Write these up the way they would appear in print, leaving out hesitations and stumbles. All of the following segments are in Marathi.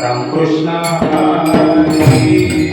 रामकृष्ण हरी.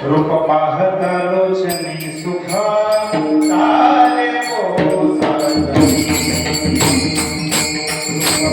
रूप पाहता लोचनी सुखा तारे हो सागरी. रूप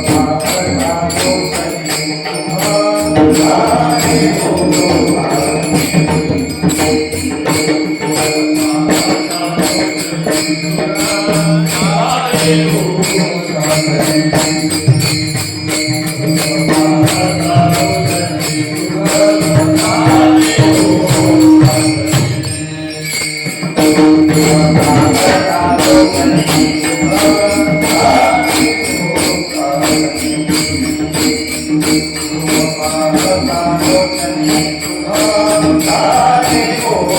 पाहता लोचनी सुखा तारे हो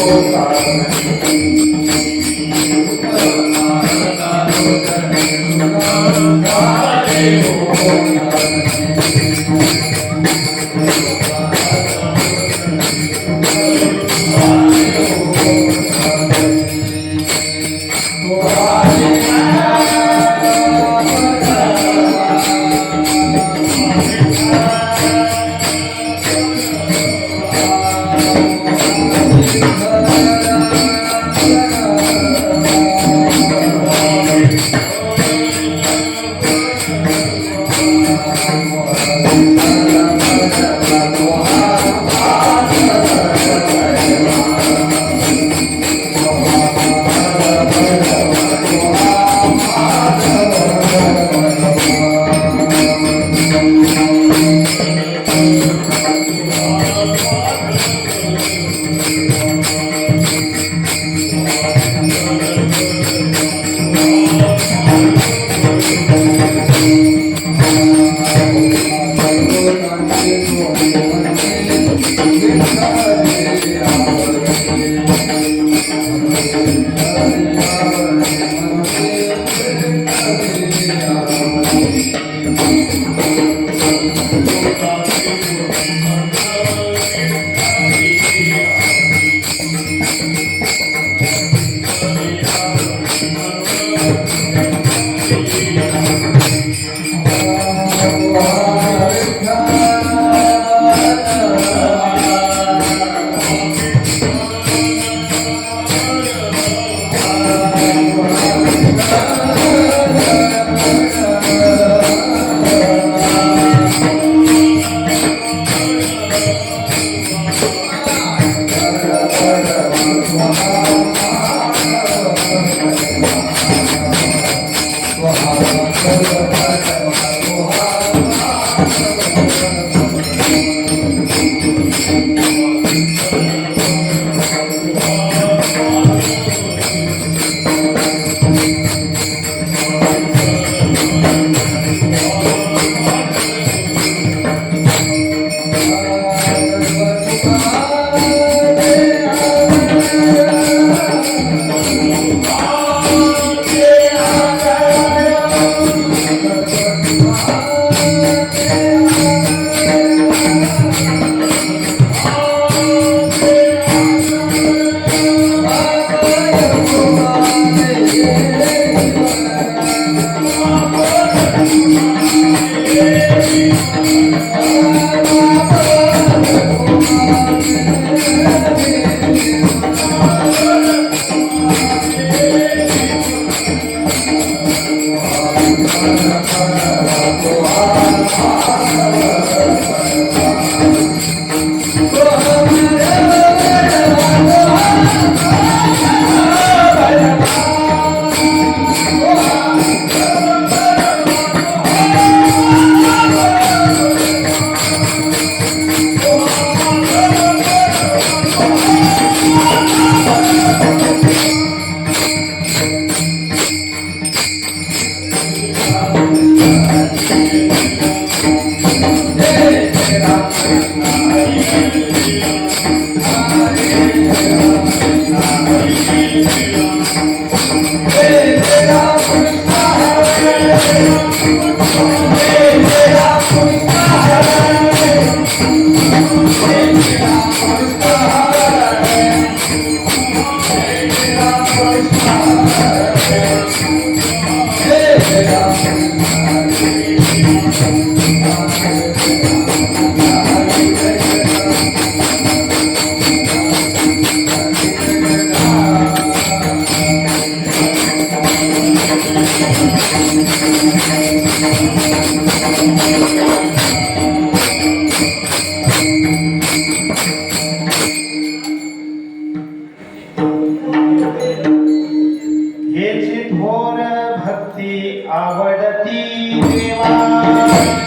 हेची थोर भक्ती आवडती देवा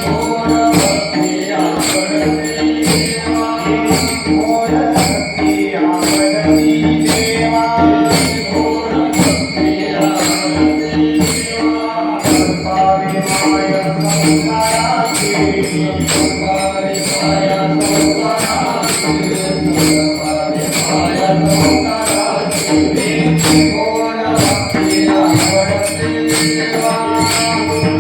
थोर भक्ती आवडती देवा हेची थोर भक्ती आवडती देवा थोर भक्ती आवडती देवा पावे माय संसाराची पावे माय संसाराची पावे माय संसाराची हेची थोर भक्ती आवडती देवा भक्ती आवडती देवा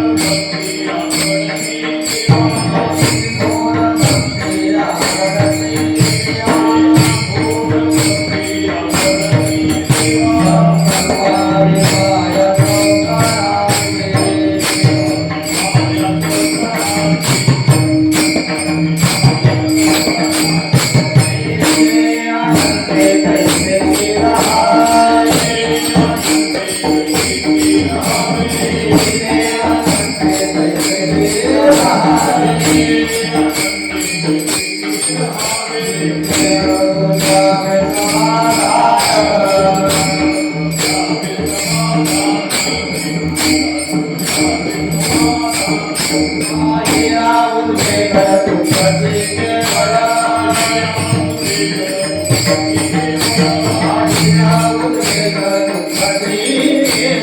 थोर भक्ती आवडती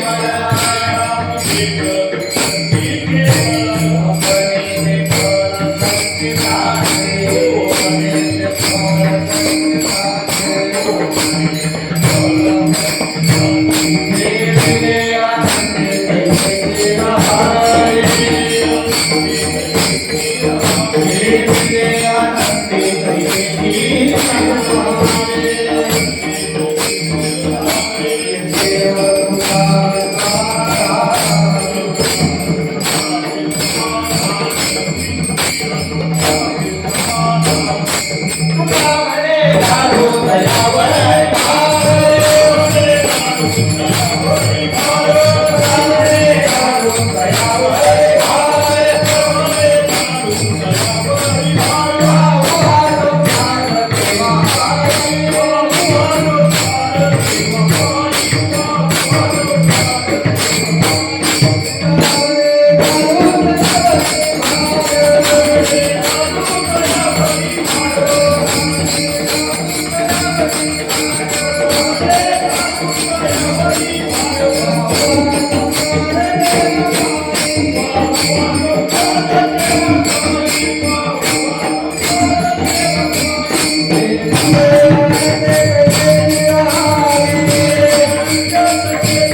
देवा थोर भक्ती आवडती देवा पावे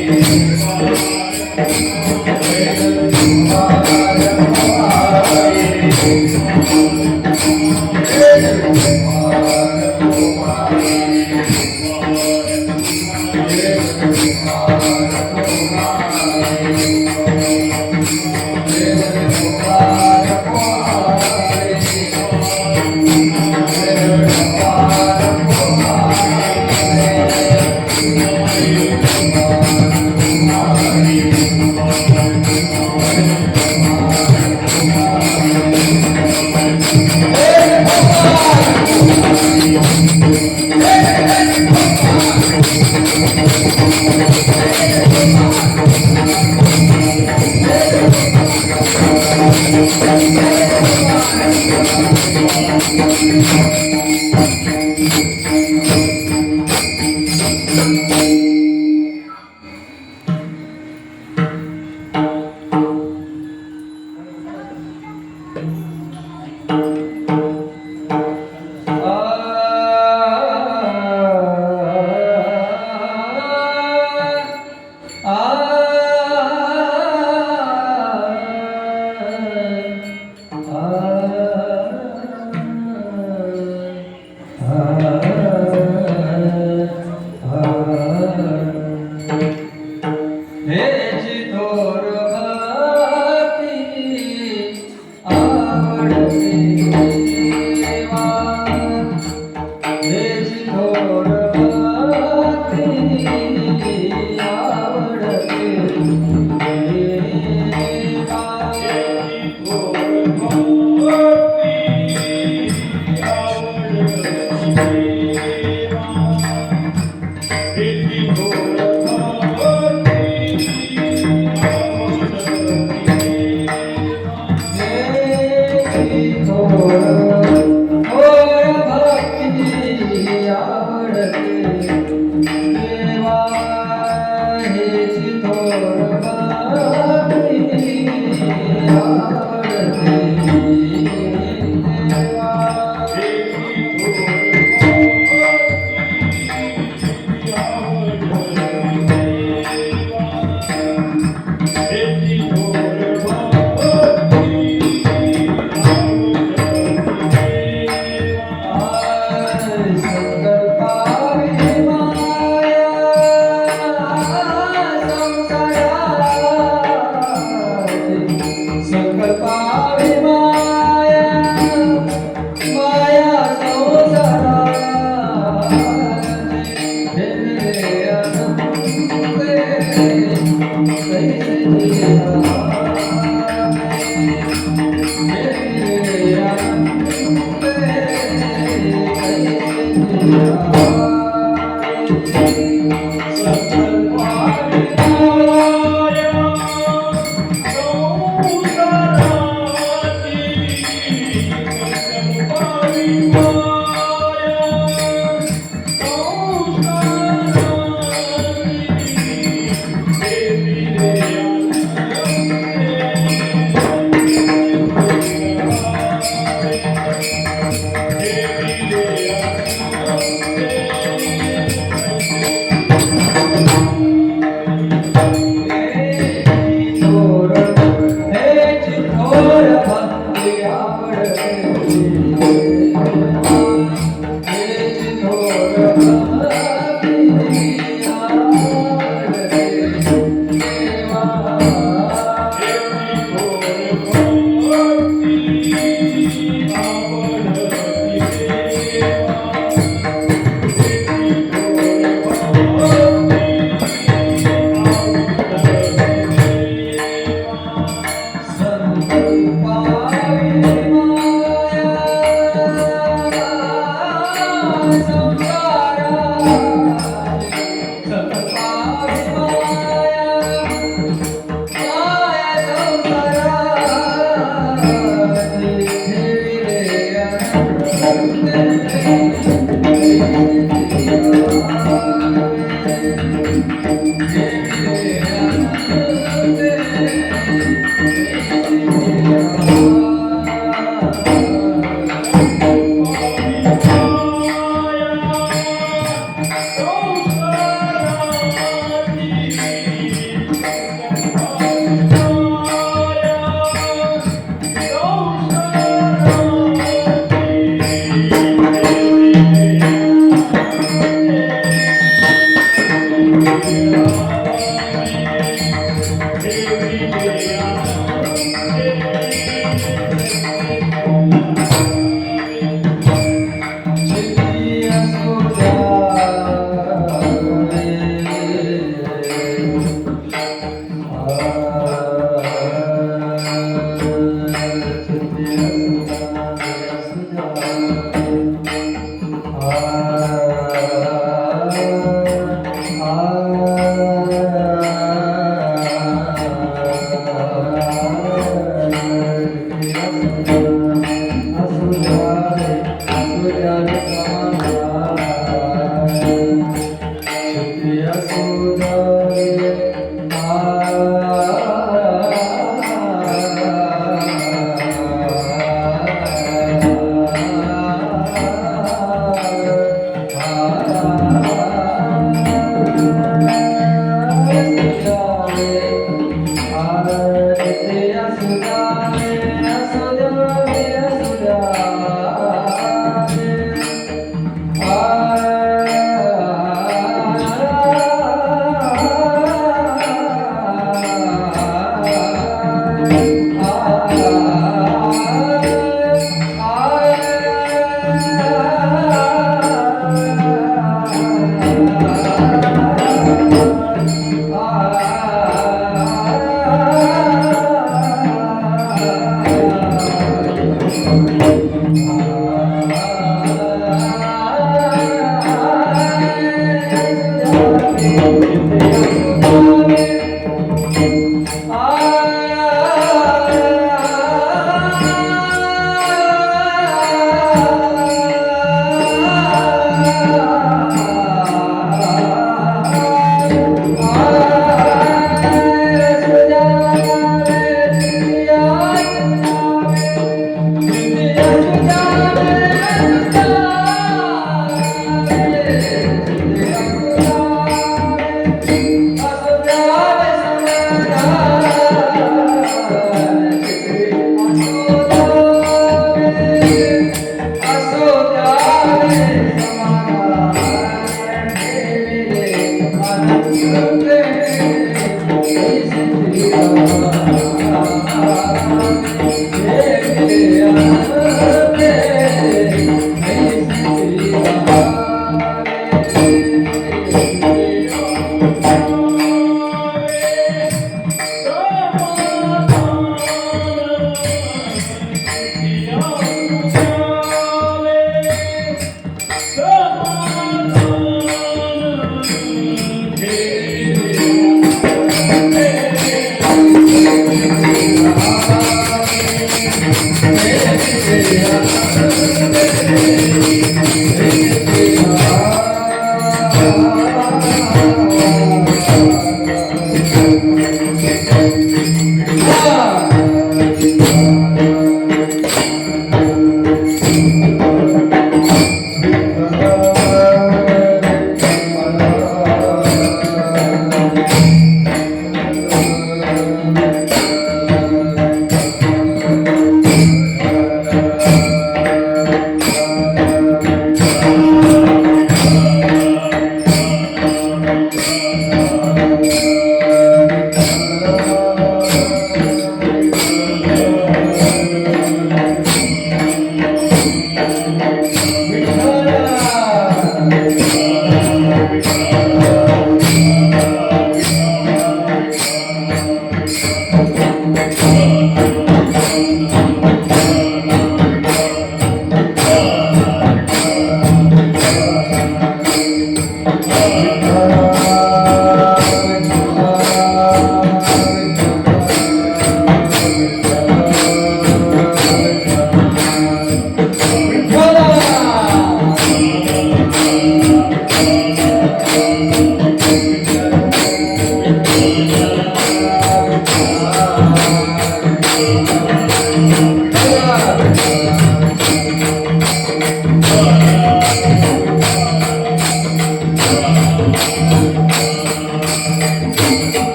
माय संसाराची थोर भक्ती आवडते देवा.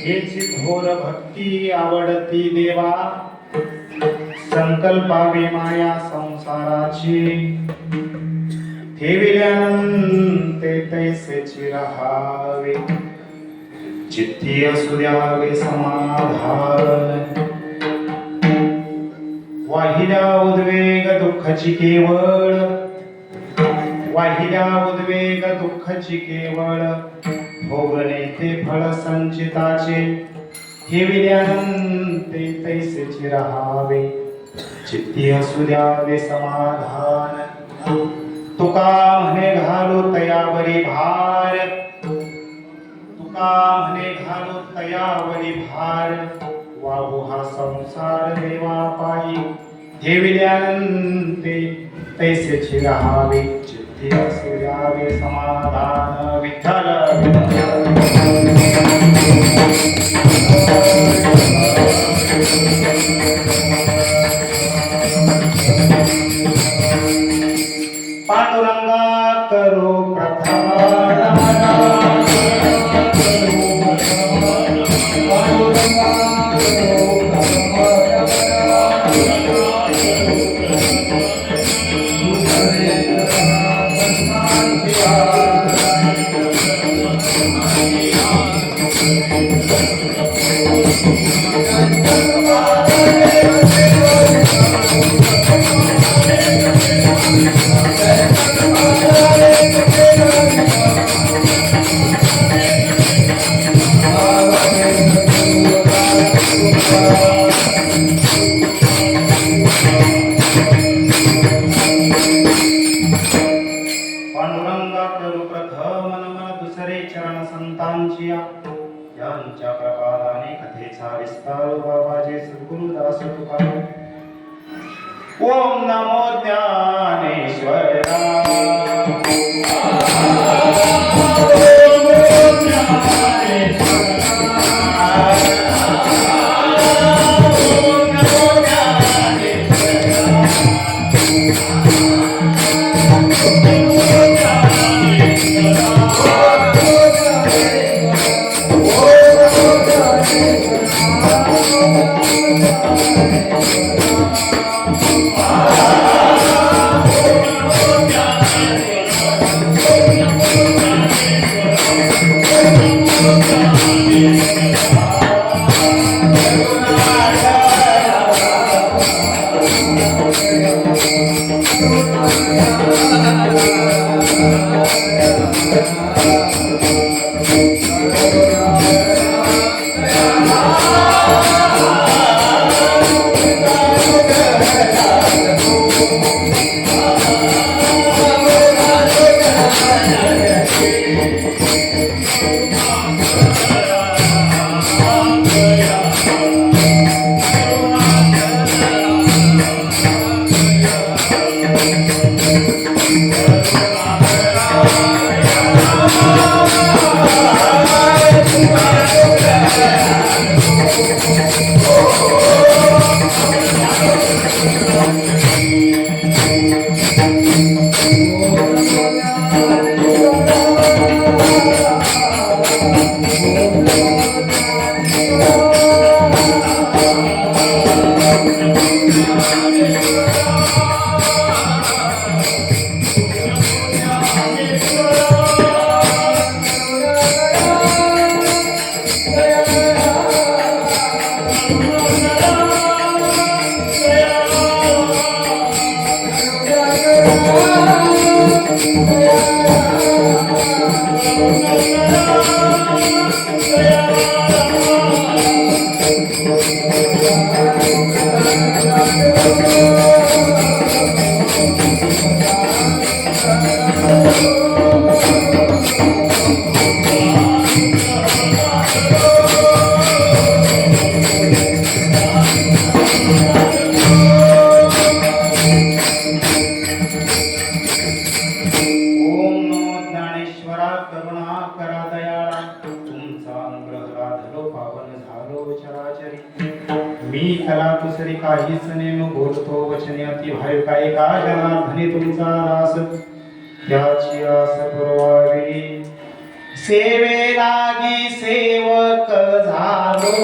हेची घोर भक्ती आवडती देवा संकल्पावे माया संसाराची ठेविल्यानंते तैसेची राहावे चित्ती असू द्यावे समाधान वाहिल्या उद्वेग दुःखाची केवळ वाहिल्या उद्वेग दुःखाची केवळ भोगणे ते फळ संचिताचे ठेविल्यानंते तैसेची राहावे चित्ती असू द्यावे समाधान तुका म्हणे घालू तयावरी भार तुका म्हणे घालू तयावरी भार वाहू हा संसार देवा पायी ठेविल्यानंते तैसेची राहावे चित्ती असू द्यावे समाधान विठ्ठल पांडुरंगा करो प्रथम पांडुरंगा करू प्रथम नमन दुसरे चरण संतांची यांच्या प्रकाराने कथेचा विस्तार बाबाजे सद्गुरुदास तुकाराम ओम नमो ज्ञानेश्वरा ओम नमो ज्ञानेश्वरा करुणा करा दयाळा तुमचा अनुग्रह लाधलो पावन झालो चराचरी मी कला कुसरी काहीच नेम बोलतो वचने अति भाव काय का जनार्दनी तुमचा दास याची आस पुरवावी सेवे लागी सेवक झालो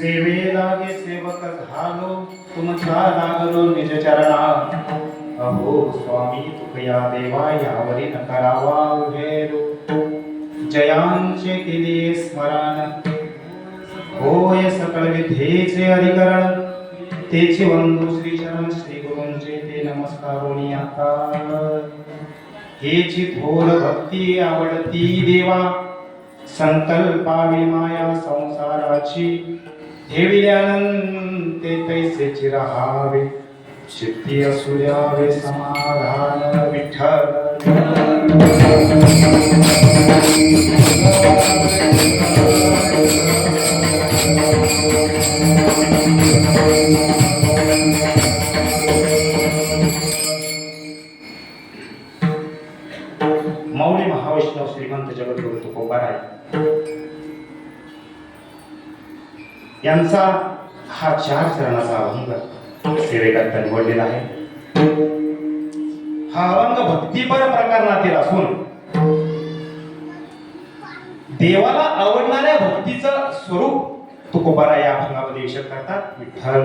सेवेलागे सेवक झालो तुमचा लागलो निज चरणा अहो स्वामी तुकया देवा यावरी न करावा उभेरू जयांचे केले स्मरण होय सकळ विधेचे अधिकरण तेचे वंदू श्री चरण श्री गुरूंचे ते नमस्कारोनी आता हेची थोर भक्ती आवडती देवा संकल्पावी माया संसाराची ठेविल्यानंते तैसेची राहावे चित्ती असू द्यावे समाधान विठ्ठल मौली महावैष्णव श्रीमंत जगद्गुरु तुकोबाराय यांचा हा 4 चरणाचा अभंग सेवेकरता निवडलेला आहे. हा अभंग भक्तिपर प्रकरणातील असून देवाला आवडणाऱ्या भक्तीचं स्वरूप तुकोबाराय या अभंगामध्ये विशद करतात. विठ्ठल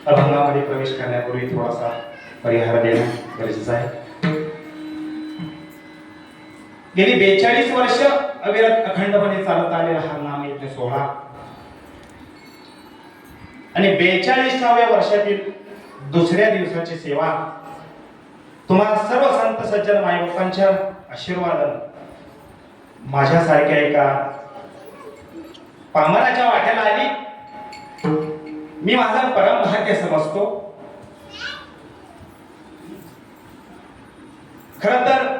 अभंगामध्ये प्रवेश करण्यापूर्वी थोडासा परिहार देणं गरजेचं आहे. गेली 42 वर्ष अविरत अखंडपणे चालत आलेला हा नामयज्ञ सोहळा आणि 42व्या वर्षातील दुसऱ्या दिवसाची सेवा तुम्हाला सर्व संत सज्जन मायबापांच्या आशीर्वाद माझ्यासारख्या एका पामराच्या वाट्याला आली, मी माझा परम भाग्य समजतो. खर तर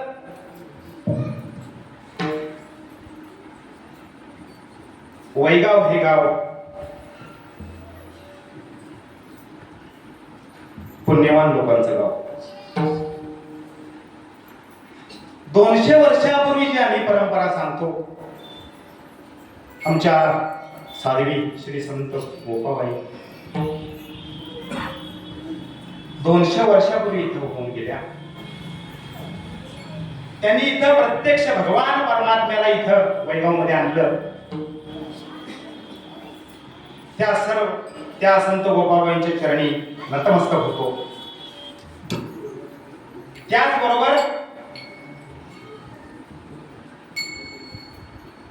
वैगाव हे गाव पुण्यवान लोकांचं गाव. 200 वर्षापूर्वीची आम्ही परंपरा सांगतो. आमच्या साध्वी श्री संत गोपाबाई 200 वर्षापूर्वी इथं होऊन गेल्या. त्यांनी इथं प्रत्यक्ष भगवान परमात्म्याला इथं वैगावमध्ये आणलं. त्या संत गोपाबाईंच्या चरणी नतमस्तक होतो. त्याचबरोबर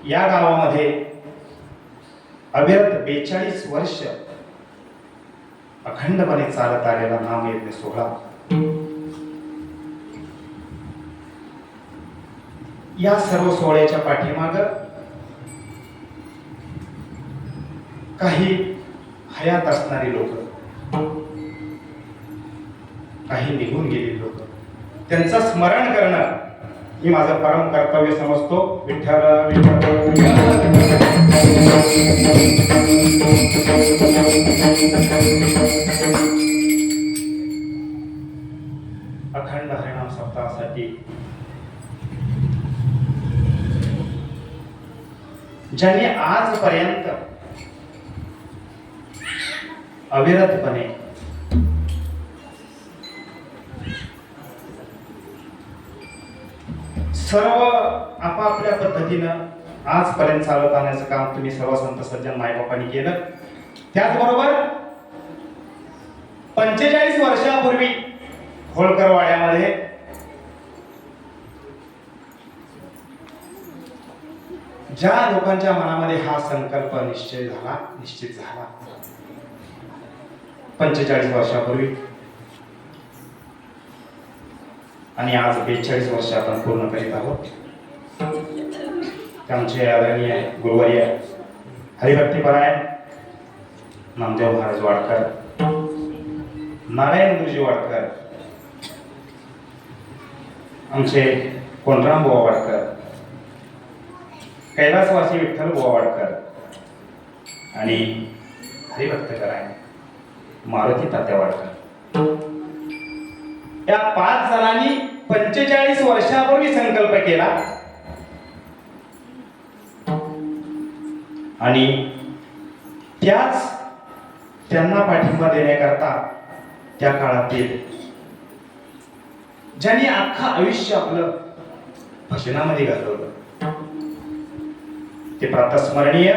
या गावामध्ये अविरत 42 वर्ष अखंडपणे चालत आलेला नामयज्ञ सोहळा. या सर्व सोहळ्याच्या पाठीमाग काही हयात असणारी लोक, काही निघून गेलेली लोक, त्यांचं स्मरण करणं ही माझं परम कर्तव्य समजतो. विठ्ठल अखंड हरिनाम सप्ताहासाठी ज्यांनी आजपर्यंत अविरतपणे सर्व आपापल्या पद्धतीनं आजपर्यंत चालत आणण्याचं काम तुम्ही सर्व संत सज्जन मायबापांनी केलं. त्याचबरोबर 45 वर्षापूर्वी होळकरवाड्यामध्ये ज्या लोकांच्या मनामध्ये हा संकल्प निश्चित झाला 45 वर्षापूर्वी, आणि आज 42 वर्ष आपण पूर्ण करीत आहोत. आमचे आदरणीय गुरुवर्य हरिभक्तीपरायण नामदेव महाराज वाडकर, नारायण गुरुजी वाडकर, आमचे कोंडराम बुवा वाडकर, कैलासवासी विठ्ठल बुवा वाडकर आणि हरिभक्तपरायण मारुती तात्या वाडकर, या 5 जणांनी 45 वर्षापूर्वी संकल्प केला आणि त्यांना पाठिंबा देण्याकरता त्या काळातील ज्यांनी अख्खा आयुष्य आपलं भजनामध्ये घालवलं ते प्रातस्मरणीय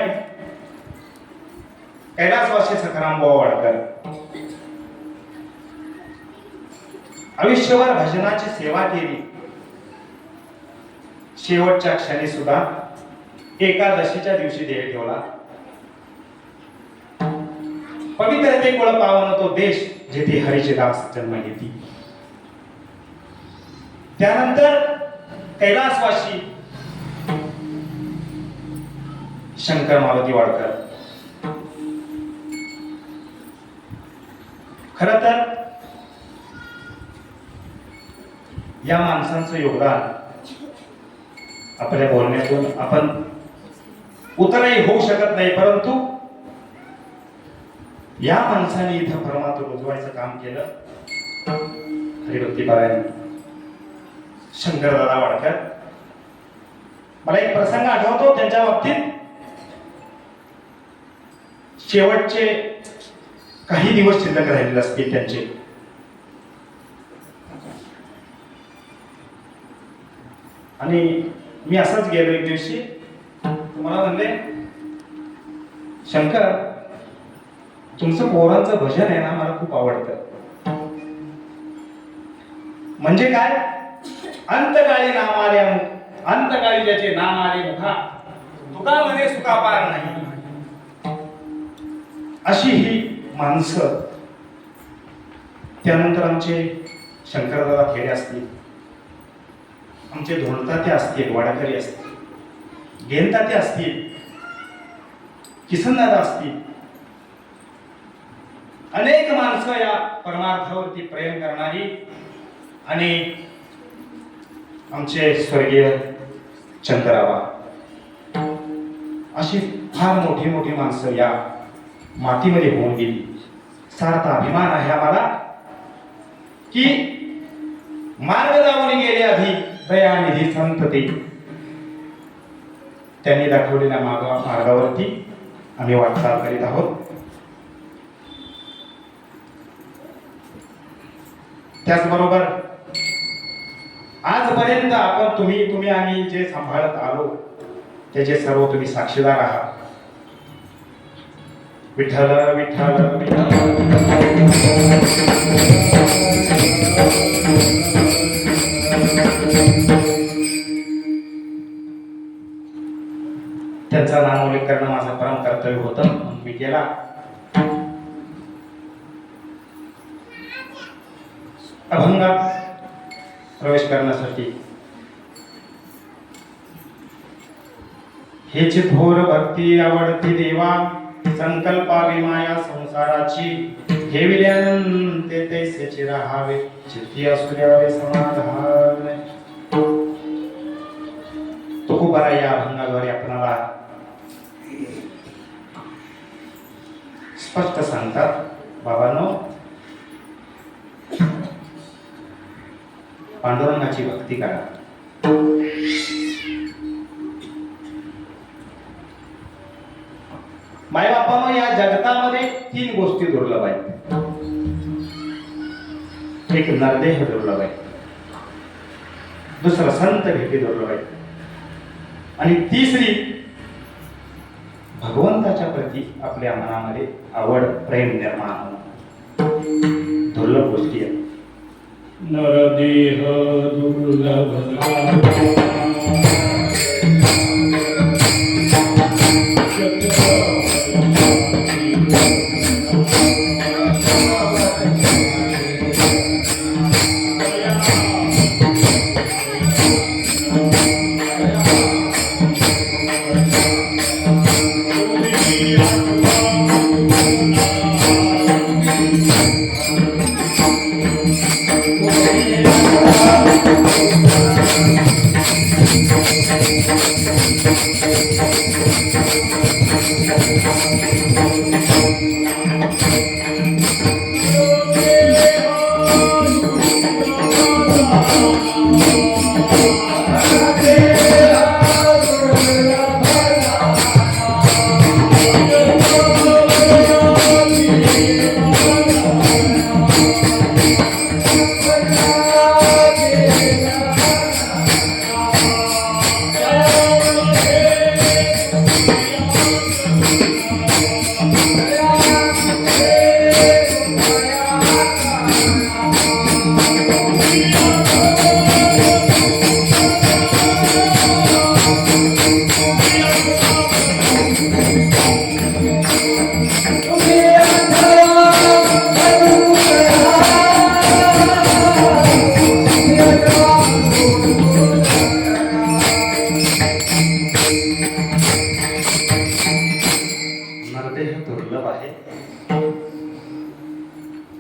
कैलासवासी सखाराम बुवा वाडकर आयुष्यभर भजनाची सेवा केली. शेवटच्या क्षणी सुद्धा एकादशीच्या दिवशी देह ठेवला. पवित्र ते कुळ पावन तो देश जेथे हरीचे दास जन्म घेती. त्यानंतर कैलासवासी शंकर मारुती वाडकर. खरं तर या माणसांचं योगदान आपल्या बोलण्यातून आपण उतरही होऊ शकत नाही, परंतु या माणसाने इथं परमात्मा रुजवायचं काम केलं. हरिभक्तीपरायण शंकरदादा वाडकर. मला एक प्रसंग आठवतो त्यांच्या बाबतीत. शेवटचे काही दिवस शिल्लक राहिलेले असतील त्यांचे. आणि मी असंच गेलो एक दिवशी, तुम्हाला म्हणले शंकर तुमचं पोरांचं भजन आहे ना मला खूप आवडतं. म्हणजे काय, अंतकाळी नाम आले, अंतकाळी ज्याचे नाम आले मुखा तुका म्हणे सुका पार नाही. अशी ही माणसं त्यानंतर आमचे शंकरदादा खेडे असतील, आमचे धोंडताते असतील, वाडकरी असतील, गेनताते असतील, किसनदादा असतील, अनेक माणसं या परमार्थावरती प्रेम करणारी आणि आमचे स्वर्गीय शंकराबा अशी फार मोठी मोठी माणसं या मातीमध्ये होऊन गेली. सार्थ अभिमान आहे आम्हाला की मार्ग लावून गेले आधी दयानिधी संत ते, त्यांनी दाखवलेल्या मार्गावरती आम्ही वाटचाल करीत आहोत. त्याचबरोबर आजपर्यंत आपण तुम्ही आम्ही जे सांभाळत आलो त्याचे सर्व तुम्ही साक्षीदार आहात. विठ्ठल विठ्ठल त्यांचा नामोल्लेख करणं माझं परम कर्तव्य होतं, म्हणून मी केला. अभंगात प्रवेश करण्यासाठी हेची थोर भक्ती आवडती देवा, संकल्पावी माया संसाराची, ठेविल्यान ते तैसेचे राहावे, चित्ती असू द्यावे समाधान. तुकोबारा या अभंगाद्वारे आपणाला स्पष्ट सांगतात, बाबांनो पांडुरंगाची भक्ती करा. मायबापानं या जगतामध्ये 3 गोष्टी दुर्लभ आहेत. एक नरदेह दुर्लभ आहे, दुसरं संत भेटी दुर्लभ आहे, आणि तिसरी भगवंताच्या प्रती आपल्या मनामध्ये आवड प्रेम निर्माण होणं. दुर्लभ गोष्टी आहेत. नरदेह दुर्लभ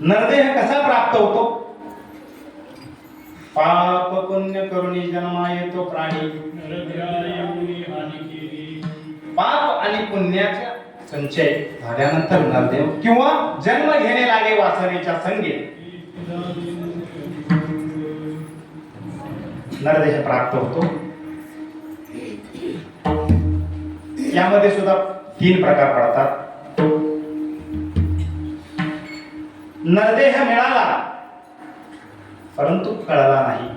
नरदेह कसा प्राप्त होतो? पाप पुण्य करुणी जन्मा येतो प्राणी. पाप आणि पुण्याचा संचय झाल्यानंतर नरदेव किंवा जन्म घेणे लागे वासनेच्या संगे नरदेह प्राप्त होतो. यामध्ये सुद्धा 3 प्रकार पडतात. नरदेह मिळाला परंतु कळला नाही,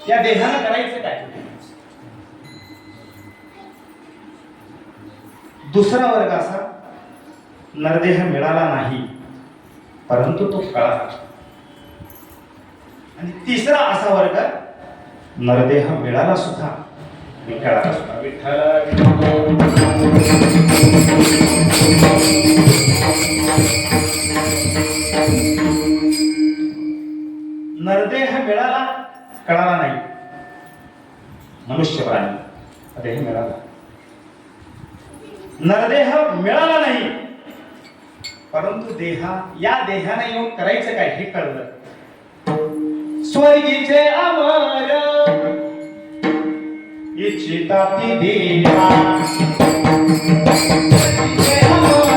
या देहानं करायचं काय? दुसरा वर्ग असा, नरदेह मिळाला नाही परंतु तो कळला. आणि तिसरा असा वर्ग, नरदेह मिळाला सुद्धा कळला सुद्धा. विठ्ठल नरदेह मिळाला, कळाला नाही. मनुष्य प्राणी देह मिळाला, नरदेह मिळाला नाही, परंतु या देहाने येऊन करायचं काय हे कळलं. स्वर्गीचे अमर इच्छिता ती देवा, स्वर्गीचे अमर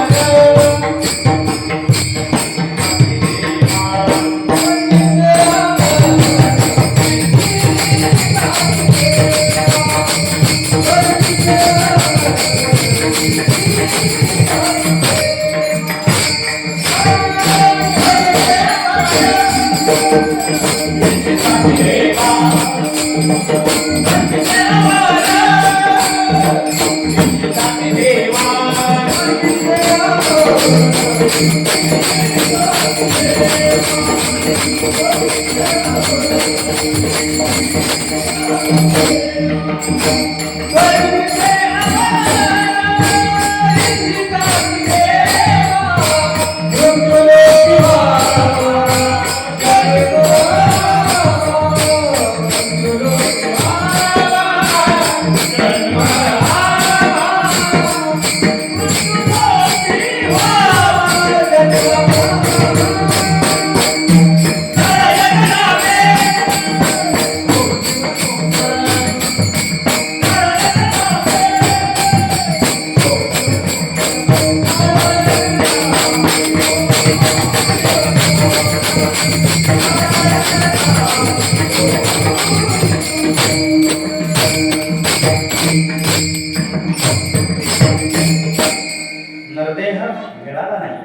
नरदेह मिळाला नाही,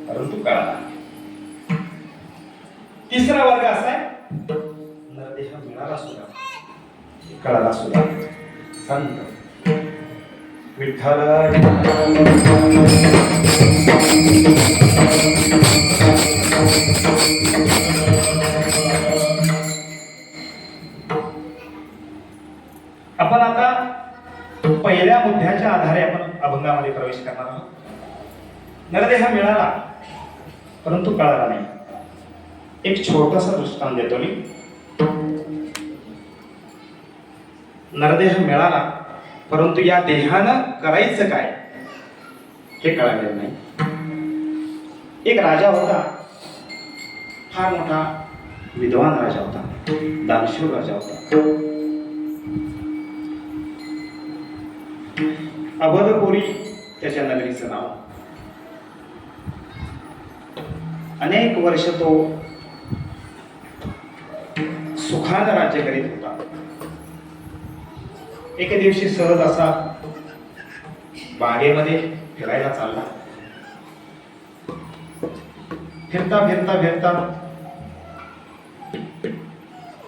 परंतु कळाला. तिसरा वर्ग असा आहे, नरदेह मिळाला सुद्धा, कळाला सुद्धा. संत विठ्ठल आपण आता पहिल्या मुद्द्याच्या आधारे आपण अभंगामध्ये प्रवेश करणार आहोत. नरदेह मिळाला, परंतु कळाला नाही. एक छोटासा दृष्टांत देतो मी. नरदेह मिळाला, परंतु या देहानं करायचं काय हे कळालेलं नाही. एक राजा होता, फार मोठा विद्वान राजा होता, दानशूर राजा होता. अबधपुरी त्याच्या नगरीचं नाव. अनेक वर्ष तो सुखानं राज्य करीत होता. एके दिवशी सहज असा बागेमध्ये फिरायला चालला. फिरता फिरता फिरता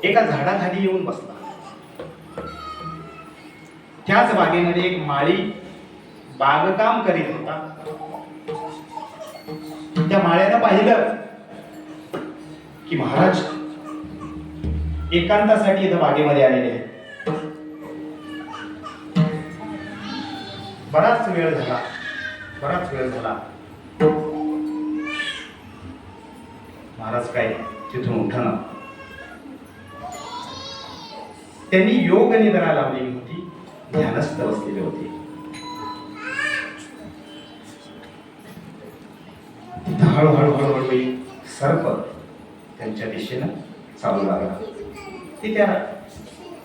एका झाडाखाली येऊन बसला. त्याच बागेमध्ये एक माळी बागकाम करीत होता. त्या माळ्यानं पाहिलं की महाराज एकांतासाठी इथं बागेमध्ये आलेले आहेत. बराच वेळ झाला. महाराज काय तिथून उठना. त्यांनी योग निद्रा लावलेली होती, ध्यानस्थ बसलेले होते. हळूहळू सर्प त्यांच्या दिशेनं चालू लागला. ते त्या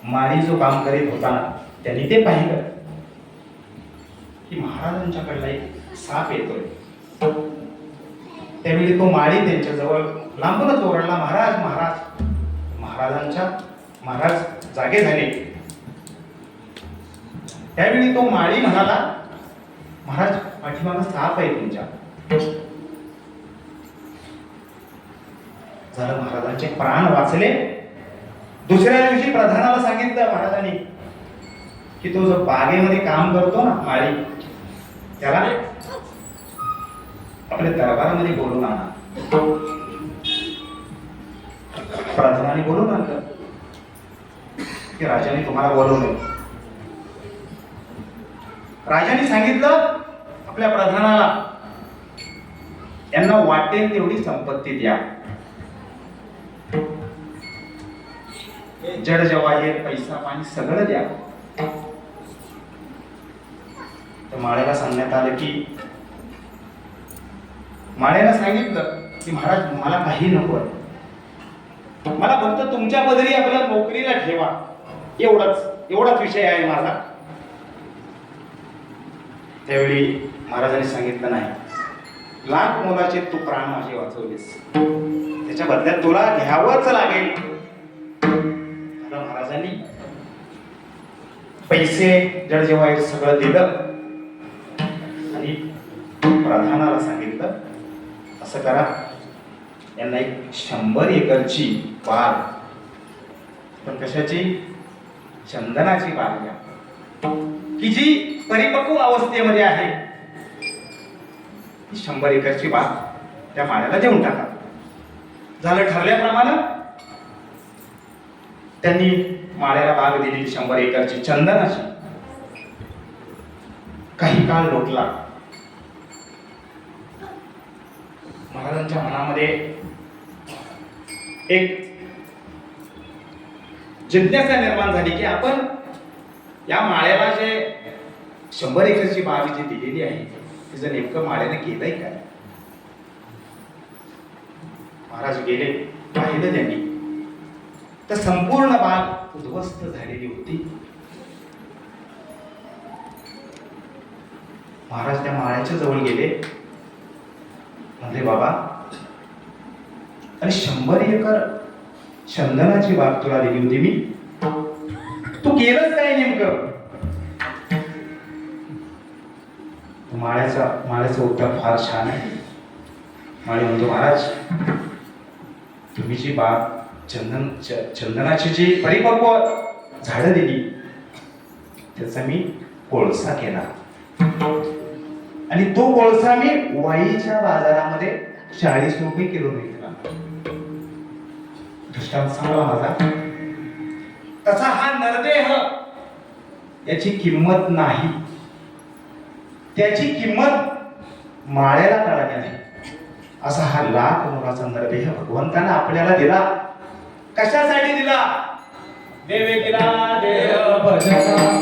माळी जो काम करीत होता ना, त्यांनी ते पाहिलं की महाराजांच्याकडला एक साप येतोय. त्यावेळी तो माळी त्यांच्या जवळ लांबूनच ओरडला, महाराज महाराज. महाराज जागे झाले. त्यावेळी तो माळी म्हणाला, महाराज पाठीमागं साप आहे तुमच्या. झालं, महाराजांचे प्राण वाचले. दुसऱ्या दिवशी प्रधानाला सांगितलं महाराजांनी की तो जो बागेमध्ये काम करतो ना माळी, त्याला आपल्या दरबारामध्ये बोलून आणा. प्रधानाने बोलून आणलं की राजाने तुम्हाला बोलवलं. राजाने सांगितलं आपल्या प्रधानाला, यांना वाटेल तेवढी संपत्ती द्या. जड जवाहीर पैसा पाणी सगळं द्या. तर माळ्याला सांगण्यात आलं की माळ्यानं सांगितलं की महाराज मला काही नको, मला फक्त तुमच्या पदरी आपल्या नोकरीला ठेवा, एवढाच विषय आहे माझा. त्यावेळी महाराजांनी सांगितलं नाही, लाख मोलाचे तू प्राण माझे वाचवलेस, त्याच्या बदल्यात तुला घ्यावंच लागेल. महाराजांनी पैसे जड जेव्हा सगळं दिलं आणि प्रधानाला सांगितलं असं करा, यांना एक 100 एकरची बाग, पण कशाची, चंदनाची बाग द्या, की जी परिपक्व अवस्थेमध्ये आहे. 100 एकरची बाग त्या माळ्याला देऊन टाका. झालं ठरल्याप्रमाणे त्यांनी माळ्याला बाग दिली 100 एकरची चंदनाची. काही काळ लोटला. महाराजांच्या मनामध्ये एक जिज्ञासा निर्माण झाली की आपण या माळ्याला जे 100 एकरची बाग जी दिलेली आहे तिचं नेमकं माळ्याने केलंय काय. महाराज गेले, पाहिलं त्यांनी तर संपूर्ण बाग उद्ध्वस्त झालेली होती. महाराज त्या माळ्याच्या जवळ गेले, म्हणले बाबा, आणि 100 एकर चंदनाची बाग तुला दिली होती मी, तू केलंच काय नेमकं. माळ्याचं उत्तर फार छान आहे. माळी म्हणतो, महाराज तुम्ही जी बाग चंदनाची जी परिपक्व झाडं दिली त्याचा मी कोळसा केला, आणि तो कोळसा मी वाईच्या बाजारामध्ये 40 रुपये किलो विकला. दृष्टांत सांगला माझा. तसा हा नरदेह याची किंमत नाही, त्याची किंमत माळ्याला कळाली नाही. असा हा लाख मोलाचा नरदेह भगवंताने आपल्याला दिला. कशासाठी दिला. देवे केला देव भजना.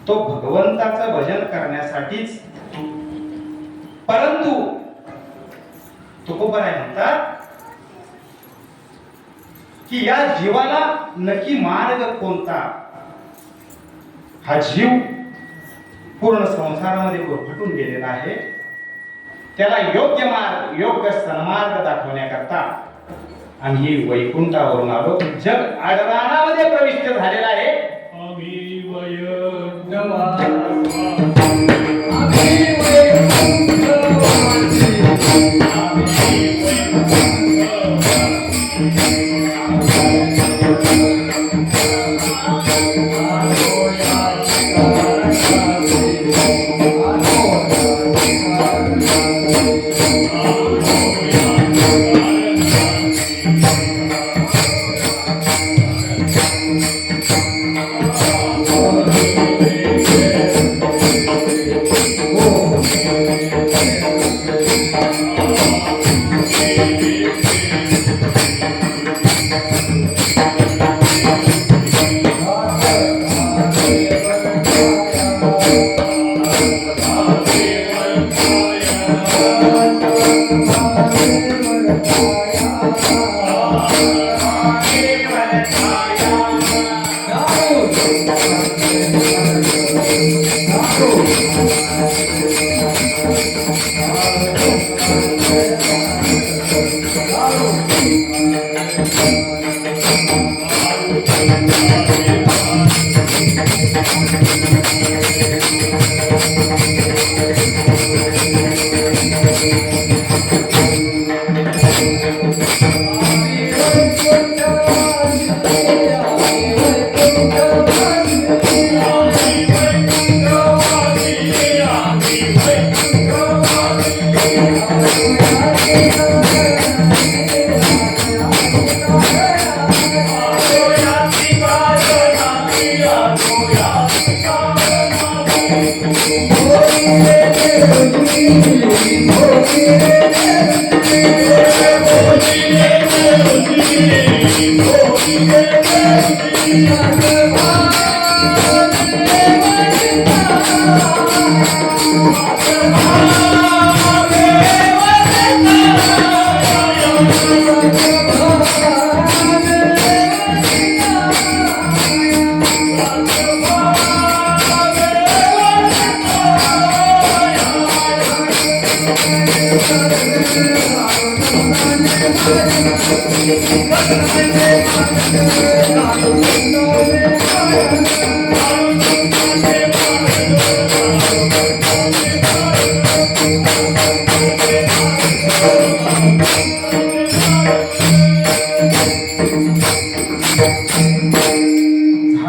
तो भगवंताचं भजन करण्यासाठीच. परंतु तुकोबराय म्हणतात की या जीवाला नक्की मार्ग कोणता. हा जीव पूर्ण संसारामध्ये गुरफटून गेलेला आहे. त्याला योग्य मार्ग, योग्य सन्मार्ग दाखवण्याकरता आम्ही वैकुंठावरून आलो. जग आडरानामध्ये प्रविष्ट झालेला आहे.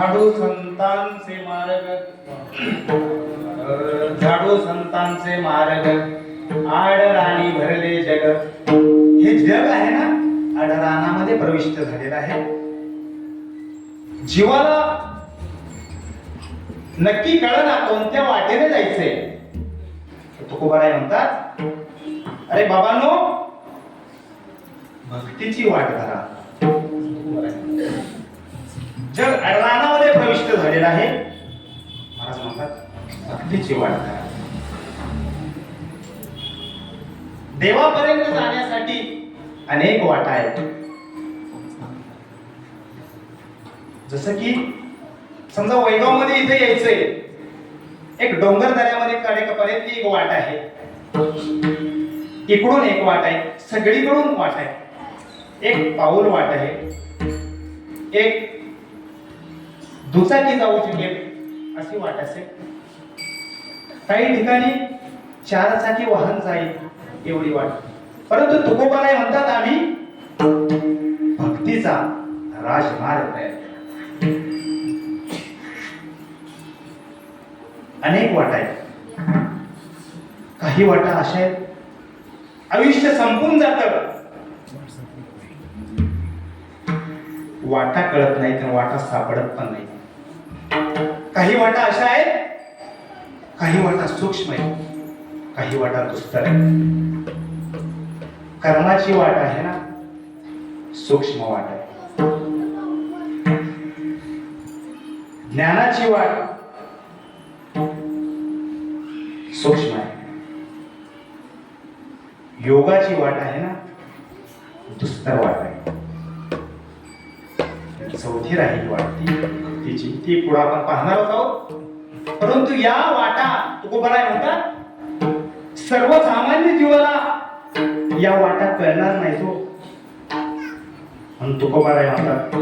झाडू संतांचे मार्ग झाडू संतांचे मार्ग आडराणी भरले जग. हे जग आहे ना आडरानामध्ये प्रविष्ट झालेलं आहे. जीवाला नक्की कळना कोणत्या वाटेने जायचंय. तुकोबाराय म्हणतात, अरे बाबांनो भक्तीची वाट धरा. जग अडरानामध्ये प्रविष्ट झालेलं आहे. महाराज म्हणतात भक्तीची वाट धरा. देवापर्यंत जाण्यासाठी अनेक वाटा आहेत. जसं की समजा वैगाव मध्ये इथे यायचंय, एक डोंगर दऱ्यामध्ये कडेपर्यंत एक वाट आहे, इकडून एक वाट आहे, सगळीकडून वाट आहे. एक पाऊल वाट आहे, एक दुचाकी जाऊ शकेल अशी वाट असेल. काही ठिकाणी चारचाकी वाहन जाईल एवढी वाट. परंतु तुकोबाराय म्हणतात आम्ही भक्तीचा राजमार्ग तयार केला. अनेक वाटा आहेत. काही वाटा अशा आहेत आयुष्य संपून जातं, वाटा कळत नाही तर वाटा सापडत पण नाही. काही वाटा अशा आहेत, काही वाटा सूक्ष्म आहेत, काही वाटा दुस्तर आहेत. कर्माची वाट आहे ना सूक्ष्म वाट आहे. ज्ञानाची वाट सूक्ष्म आहे. योगाची वाट आहे ना दुस्तर वाट आहे. चौथी राहील वाट ती भक्तीची, ती पुढे आपण पाहणार आहोत. परंतु या वाटा तुकोबाराय म्हणतात सर्वसामान्य जीवाला या वाटा कळणार नाही तो. म्हणून तुकोबाराय म्हणतात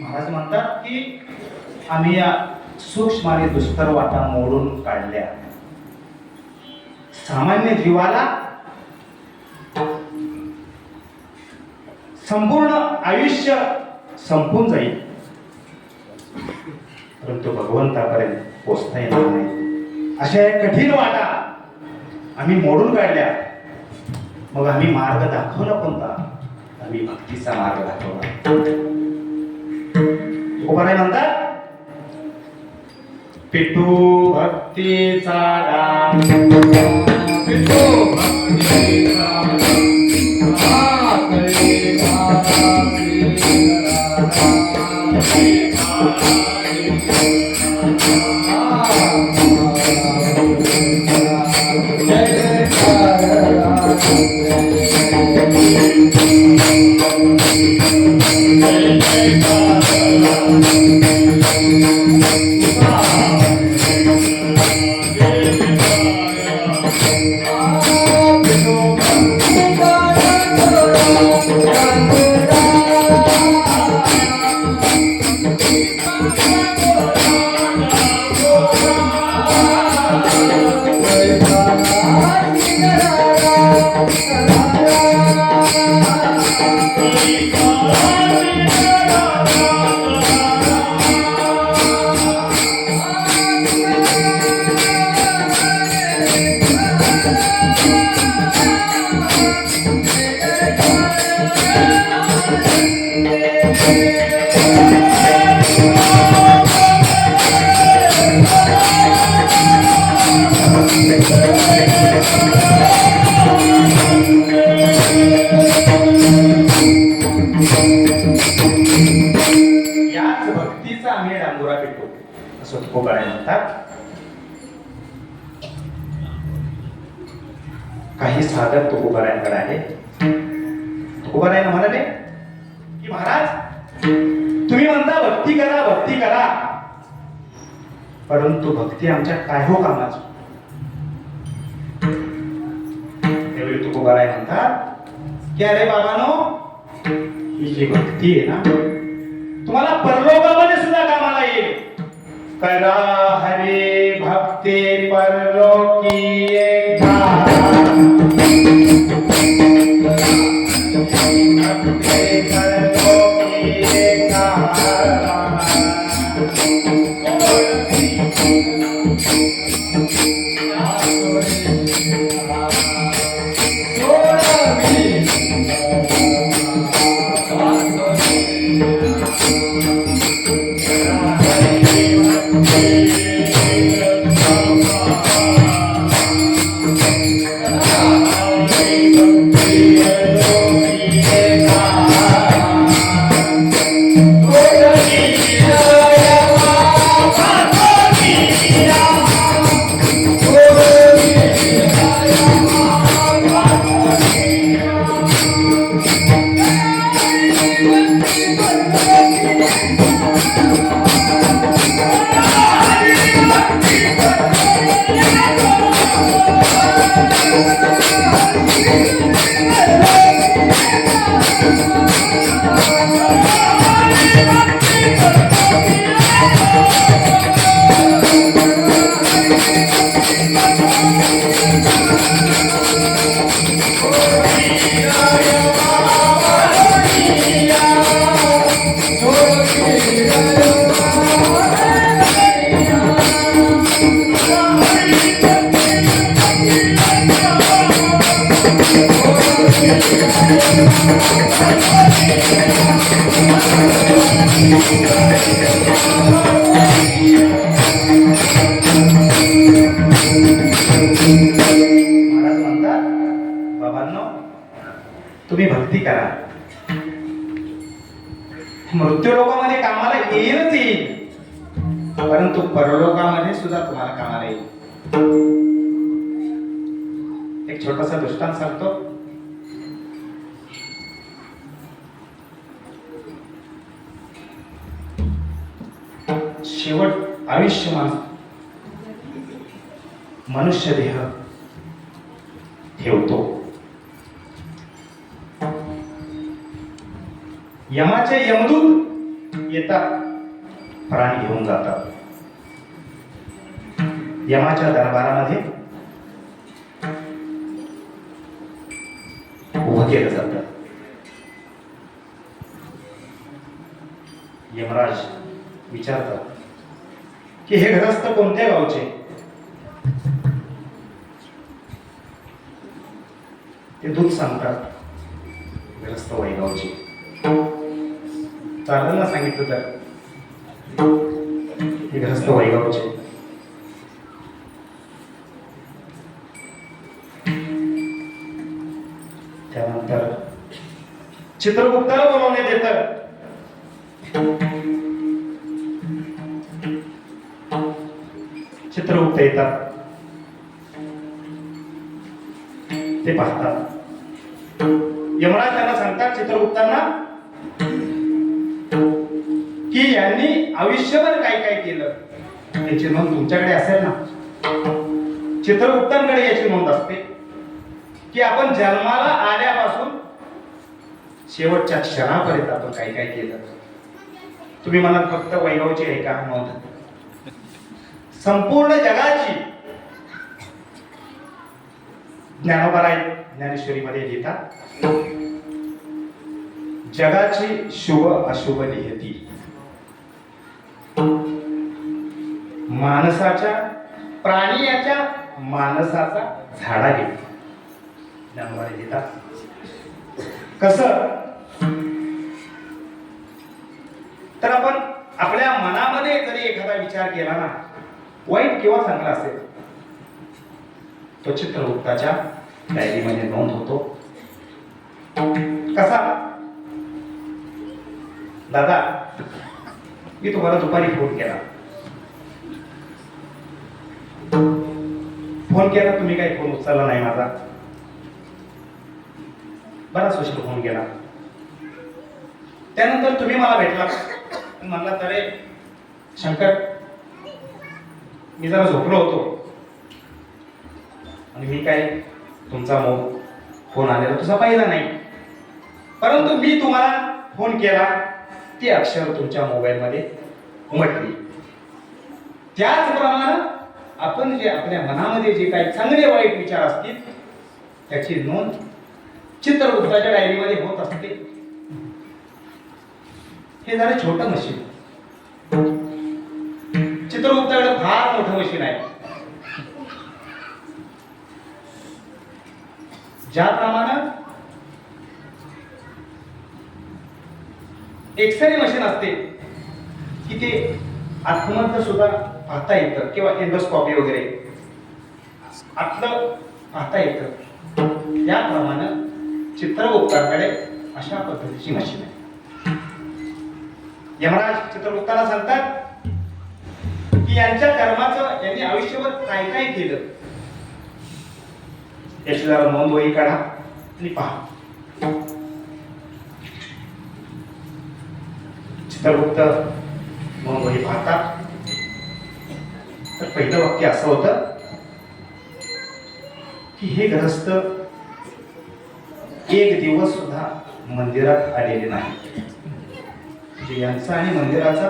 महाराज म्हणतात की आम्ही या सूक्ष्म आणि दुस्तर वाटा मोडून काढल्या. सामान्य जीवाला संपूर्ण आयुष्य संपून जाईल, परंतु भगवंतापर्यंत पोचता येणार नाही. अशा या कठीण वाटा आम्ही मोडून काढल्या. मग आम्ही मार्ग दाखवला कोणता? आम्ही भक्तीचा मार्ग दाखवला. तुकोबाराय म्हणतात, पिठू भक्तीचा डाग, पिठू भक्तीचा काही साधक तुकोबारायांकडे आहे. तुकोबारायांना म्हणाले की महाराज, तुम्ही म्हणता भक्ती करा भक्ती करा, परंतु भक्ती आमच्या काय हो कामाची? त्यावेळी तुकोबाराय म्हणतात की अरे बाबानो, ही जी भक्ती आहे ना, तुम्हाला परलोकामध्ये सुद्धा कामाला येईल. करा हरे भक्ती परलोकी एका, भक्ती परलोकी एका. महाराज म्हणतात, बाबांनो, तुम्ही भक्ती करा, मृत्यू लोकामध्ये कामाला येईलच येईल, परंतु परलोकामध्ये सुद्धा तुम्हाला कामाला येईल. एक छोटासा दृष्टांत सांगतो. शेवट आयुष्य मनुष्य देह ठेवतो. यमाचे यमदूत येतात, प्राण घेऊन जातात. यमाच्या दरबारामध्ये उभं केलं जातं. यमराज विचारतात की हे गृहस्थ कोणत्या गावचे? ते दूध सांगतात गृहस्थ वैगावचे. चाललं ना सांगितलं तर हे गृहस्थ वैगावचे. त्यानंतर चित्रगुप्ताला बोलवण्यात येतं. चित्रगुप्त येतात. ते पाहतात. यमराज त्यांना सांगतात चित्रगुप्तांना की यांनी आयुष्यभर काय काय केलं याची नोंद तुमच्याकडे असेल ना. चित्रगुप्तांकडे याची नोंद असते की आपण जन्माला आल्यापासून शेवटच्या क्षणापर्यंत आपण काय काय केलं. तुम्ही म्हणाल फक्त वैभवची आहे का नोंद? संपूर्ण जगाची ज्ञानोबा ज्ञानेश्वरी मध्ये लिहितात जगाची शुभ अशुभ लिहिती माणसाच्या प्राणियाच्या माणसाचा झाडा घेत. ज्ञानोबा लिहितात कसं तर आपण आपल्या मनामध्ये जरी एखादा विचार केला ना वाईट किंवा चांगला असेल तो चित्रगुप्ताच्या डायरीमध्ये नोंद होतो. कसा? दादा मी तुम्हाला दुपारी फोन केला तुम्ही काही फोन उचलला नाही माझा. बराच उशीर फोन केला. त्यानंतर तुम्ही मला भेटला म्हणला तरे शंकर मी जरा झोपलो होतो आणि मी काय तुमचा फोन आलेला तुझा पाहिला नाही. परंतु मी तुम्हाला फोन केला ती अक्षर तुमच्या मोबाईल मध्ये उमटली. त्याचप्रमाणे आपण जे आपल्या मनामध्ये जे काही चांगले वाईट विचार असतील त्याची नोंद चित्रगुप्ताच्या डायरीमध्ये होत असते. हे झालं छोटं मशीन. चित्रगुप्ताकडे फार मोठं मशीन आहे. ज्याप्रमाणे एक्सरे मशीन असते की ते आतमध्ये सुद्धा पाहता येतं किंवा एंडोस्कोपी वगैरे आतलं पाहता येतं. त्याप्रमाणे चित्रगुप्ताकडे अशा पद्धतीची मशीन आहे. यमराज चित्रगुप्ताला सांगतात की यांच्या कर्माचं यांनी आयुष्यभर काय काय केलं याची जरा नोंद वही काढा आणि पहा. चित्रगुप्त नोंद वही पाहतात तर पहिलं वाक्य असं होतं की हे ग्रस्त एक दिवस सुद्धा मंदिरात आलेले नाही. म्हणजे यांचा आणि मंदिराचा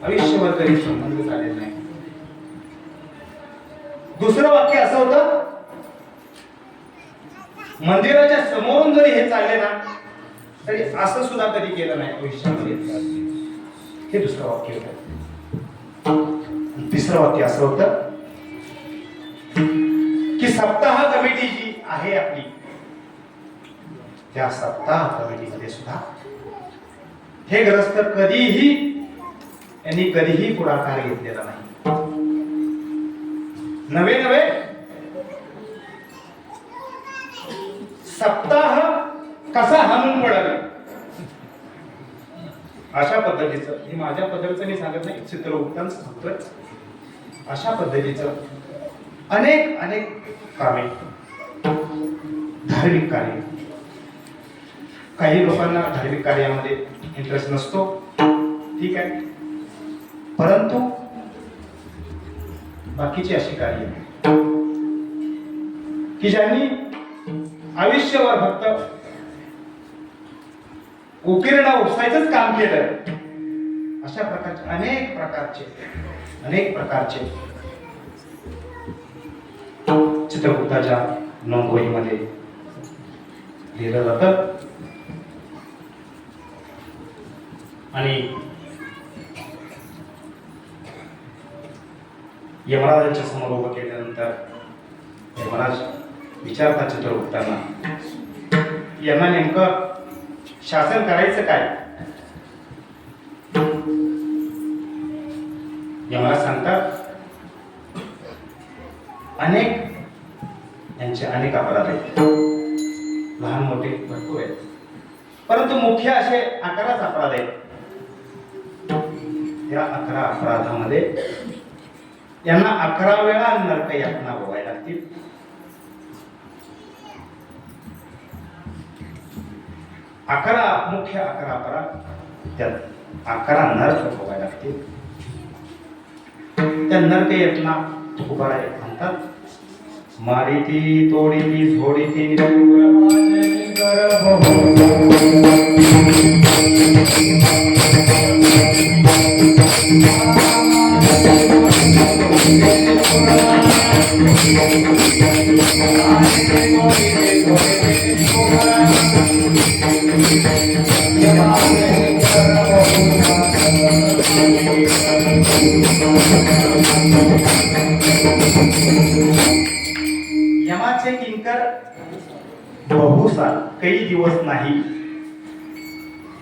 आयुष्यभर कधी संबंध झालेला नाही. दुसरं वाक्य असं होतं मंदिराच्या समोरून जरी हे चालले ना तरी असं सुद्धा कधी केलं नाही आयुष्यामध्ये. हे दुसरं वाक्य होतं. तिसरं वाक्य असं होतं की सप्ताह कमिटी जी आहे आपली त्या सप्ताह कमिटीमध्ये सुद्धा हे ग्रस्त कधीही पुढाकार घेतलेला नाही. नवे सप्ताह कसा हाणून पडावे अशा पद्धतीचं हे माझ्या पद्धतीचं मी सांगत नाही चित्रगुप्तांचं सांगतोय. अशा पद्धतीचं अनेक कामे धार्मिक कार्य. काही लोकांना धार्मिक कार्यामध्ये इंटरेस्ट नसतो ठीक आहे परंतु बाकीची अशी कार्य की ज्यांनी आयुष्यभर फक्त उकिरणा उपसायचंच काम केलं अशा प्रकारचे अनेक प्रकारचे चित्रगुप्ताच्या नोंदवहीमध्ये लिहिलं जातं. आणि यमराजांच्या समोर उभं केल्यानंतर यमराज विचारतात चित्रगुप्तांना, यांना नेमकं शासन करायचं काय? यमराज सांगतात, यांचे अनेक अपराध आहेत, लहान मोठे भरपूर आहेत, परंतु मुख्य असे 11च अपराध आहेत. या 11 अपराधामध्ये यांना 11 वेळा नरक यातना भोगायला लागतील. मुख्य 11 अपराध, त्यात 11 नरक भोगायला लागतील. त्या नरक यातना उभा म्हणतात, मारिती तोडीती झोडीती यमाचे किंकर बहुसाल, काही दिवस नाही,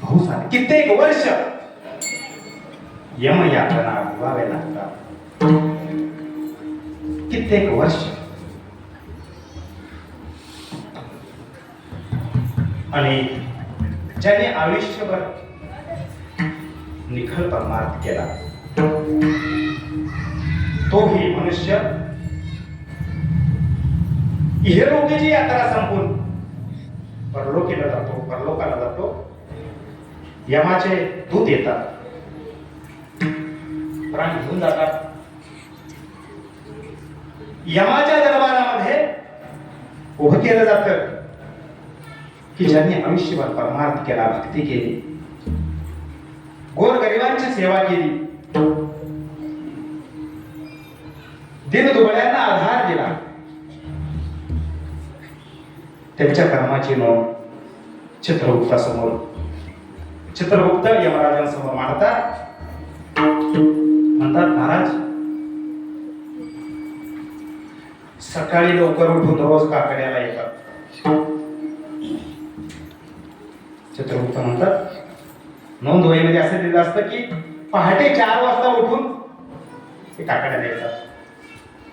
बहुसाल कित्येक वर्ष यम यातना भोगावे लागतात. कित्येक वर्ष. आणि ज्याने आयुष्यभर निखळ परमार्थ केला तोही मनुष्य इहलोकीची यात्रा संपून परलोकाला जातो. यमाचे दूत येतात, प्राण घेऊन जातात. यमाच्या दरबारामध्ये उभं केलं जातं की ज्यांनी आयुष्यभर परमार्थ केला, भक्ती केली, गोरगरिबांची सेवा केली, दीनदुबळ्यांना आधार दिला, त्यांच्या कर्माची नोंद चित्रगुप्त यमराजांसमोर मांडतात. म्हणतात, महाराज, सकाळी लवकर उठून रोज काकड्याला येतात. चित्रगुप्त म्हणतात, नोंदवहीमध्ये असं दिलं असतं की पहाटे 4 वाजता उठून ते काकड्याला येतात.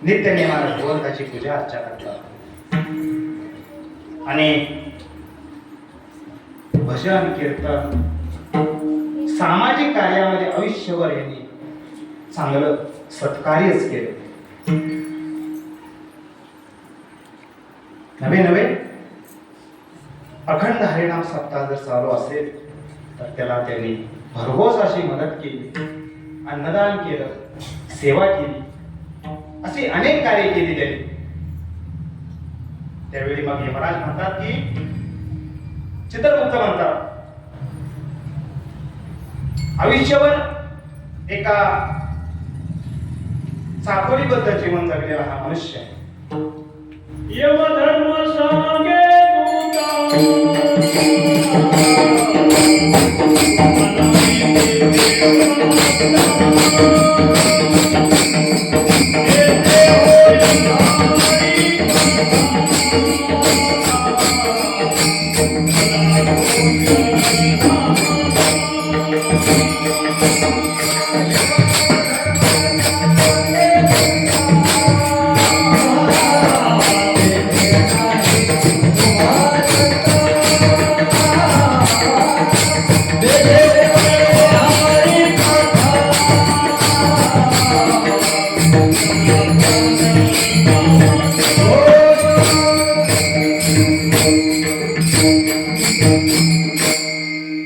नित्य नियमानं भगवंताची पूजा अर्चा करतात आणि भजन कीर्तन सामाजिक कार्यामध्ये आयुष्यभर यांनी चांगलं सत्कार्यच केलं. नवे अखंड हरिनाम सप्ताह जर चालू असेल तर त्याला त्यांनी भरघोस अशी मदत केली, अन्नदान केलं, सेवा केली, अशी अनेक कार्य केली त्यांनी. त्यावेळी मग यमराज म्हणतात की चित्रगुप्त म्हणतात, आयुष्यभर एका चाकोरीबद्ध जीवन जगलेला हा मनुष्य आहे. यमधर्म सांगे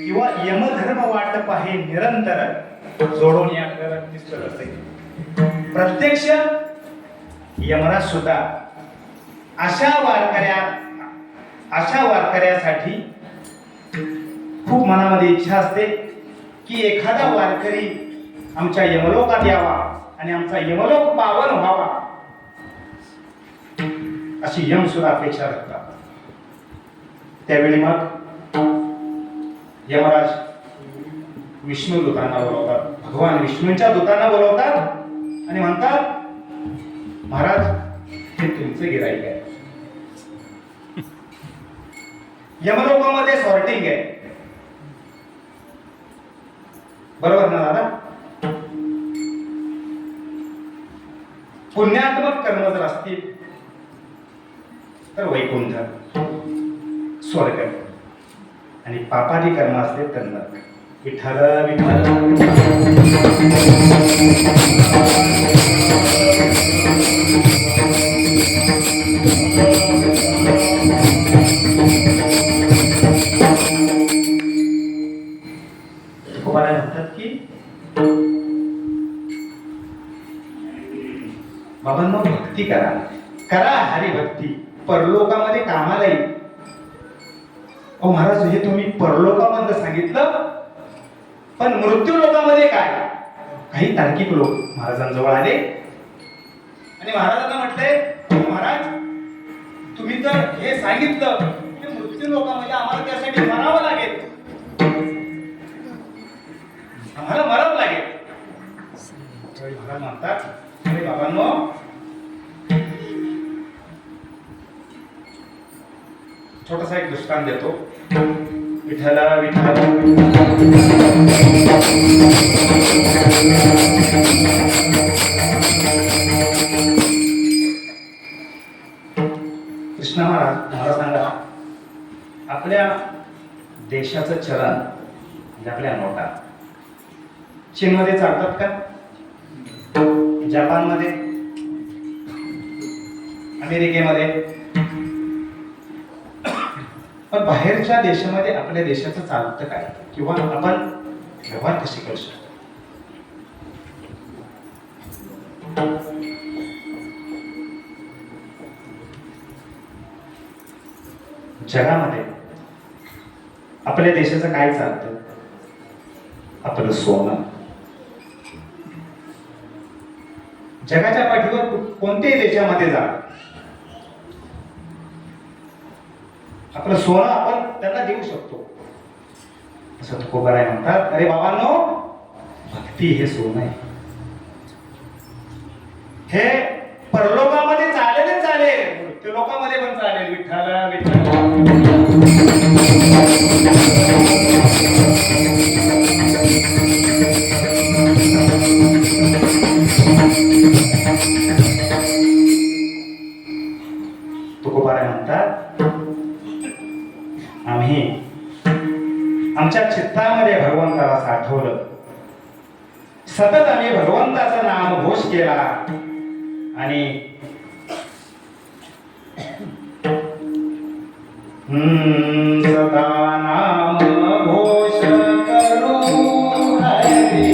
किंवा यमधर्म वाटप हे निरंतर जोडून या आपल्याला दिसत असते. प्रत्यक्ष यमराज सुद्धा अशा वारकऱ्यासाठी खूप मनामध्ये इच्छा असते की एखादा वारकरी आमच्या यमलोकात यावा आणि आमचा यमलोक पावन व्हावा अशी यम सुद्धा अपेक्षा रखतात. त्यावेळी मग यमराज विष्णू दूतांना बोलवतात, भगवान विष्णूंच्या दूतांना बोलवतात आणि म्हणतात, महाराज हे तुमचं गिराईक आहे. यमलोकामध्ये सॉर्टिंग आहे, बरोबर ना दादा? पुण्यात्मक कर्म जर असतील तर वैकुंठ स्वर्ग आणि पापादी कर्म असते तर नरक. विठ्ठल विठ्ठल. तुकोबाला म्हणतात की बाबांनो भक्ती करा, करा हरिभक्ती, परलोकामध्ये कामाला येईल. ओ महाराज हे तुम्ही परलोकामध्ये सांगितलं, पण मृत्यू लोकामध्ये काय? काही तार्किक लोक महाराजांजवळ आले आणि महाराजांना म्हटले, महाराज तुम्ही तर हे सांगितलं की मृत्यू लोकामध्ये आम्हाला त्यासाठी मरावं लागेल, आम्हाला मरावं लागेल. महाराज म्हणतात, अरे बाबांनो छोटासा एक दृष्टांत देतो. विठ्ठल विठ्ठल. कृष्ण महाराज मला सांगा, आपल्या देशाचं चलन म्हणजे आपल्या नोटा चीनमध्ये चालतात का? जपानमध्ये, अमेरिकेमध्ये, पण बाहेरच्या देशामध्ये आपल्या देशाचं चालतं काय किंवा आपण व्यवहार कसे करू शकतो? जगामध्ये आपल्या देशाचं काय चालतं? आपलं सोनं. जगाच्या पाठीवर कोणत्याही देशामध्ये जा, आपलं सोनं आपण त्यांना देऊ शकतो. असं तुकोबाराय म्हणतात, अरे बाबांनो भक्ती हे सोनं आहे. हे परलोकामध्ये चालेल चालेल, मृत्यू लोकामध्ये पण चालेल. विठ्ठल विठ्ठल. तुकोबाराय म्हणतात, आम्ही आमच्या चित्तामध्ये भगवंताला साठवलं, सतत आम्ही भगवंताचं नाम घोष केला आणि सदा नाम घोष करू हरी.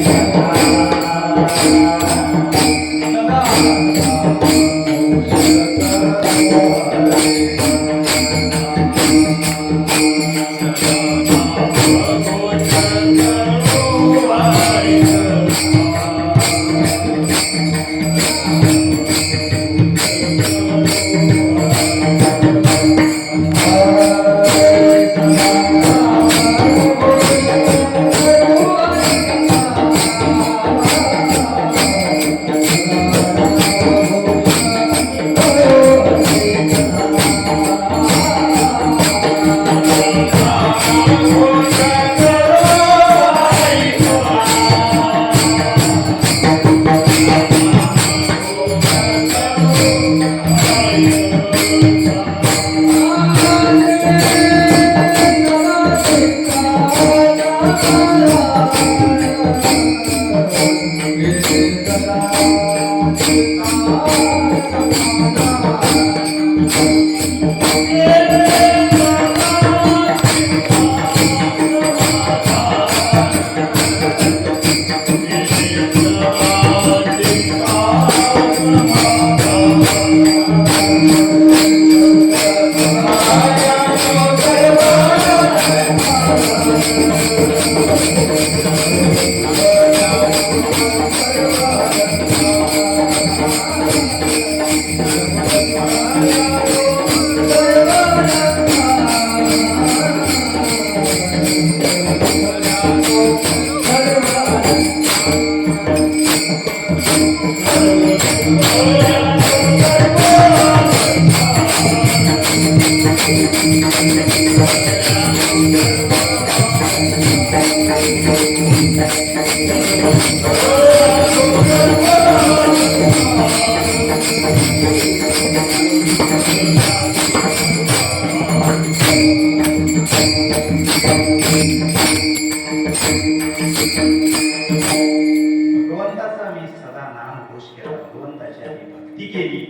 भगवंताचा मी सदा नामघोष केला, भगवंताची आम्ही भक्ती केली,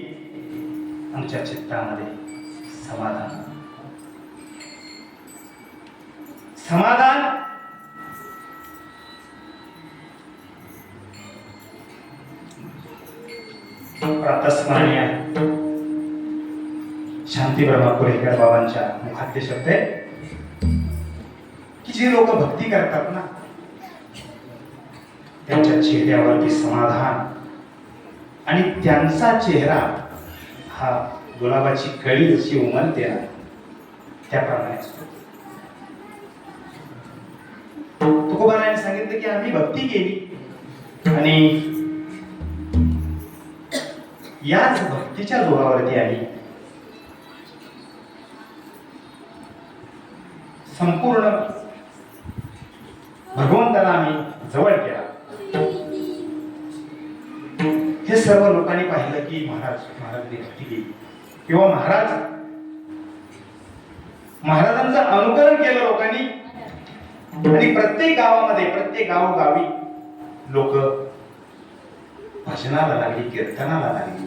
आमच्या चित्तामध्ये समाधान समाधान प्रातस्मरणीय शांती ब्रह्मा कुरेकर बाबांच्या मुखातले शब्द आहे की जे लोक भक्ती करतात ना त्यांच्या चेहऱ्यावरती समाधान आणि त्यांचा चेहरा हा गुलाबाची कळी जशी उमलते ना त्याप्रमाणे असतो. तुकोबाराने सांगितलं की आम्ही भक्ती केली आणि याच भक्तीच्या जोरावरती आम्ही संपूर्ण भगवंताला आम्ही जवळ केला. हे सर्व लोकांनी पाहिलं की महाराजांनी भक्ती केली किंवा महाराजांचं अनुकरण केलं लोकांनी आणि प्रत्येक गावामध्ये प्रत्येक गावोगावी लोक भजनाला लागली, कीर्तनाला लागली.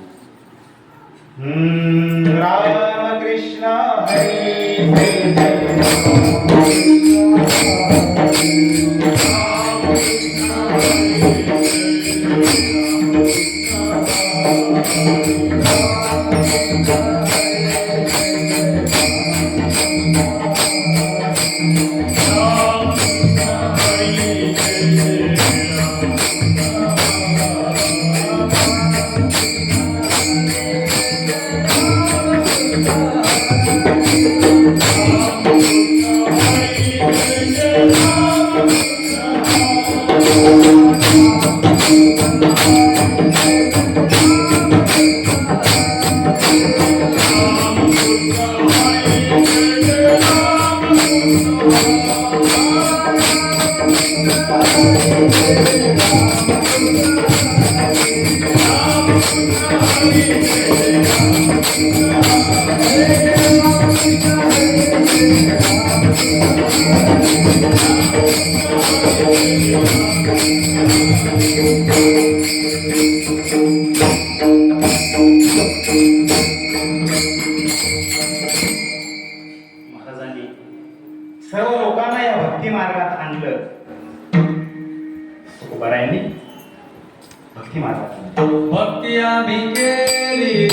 राम कृष्ण हरी महाराजांनी सर्व लोकांना या भक्ती मार्गात आणलं. तुकोबारायांनी भक्ती मार्गात आणलं. भक्ती आम्ही केली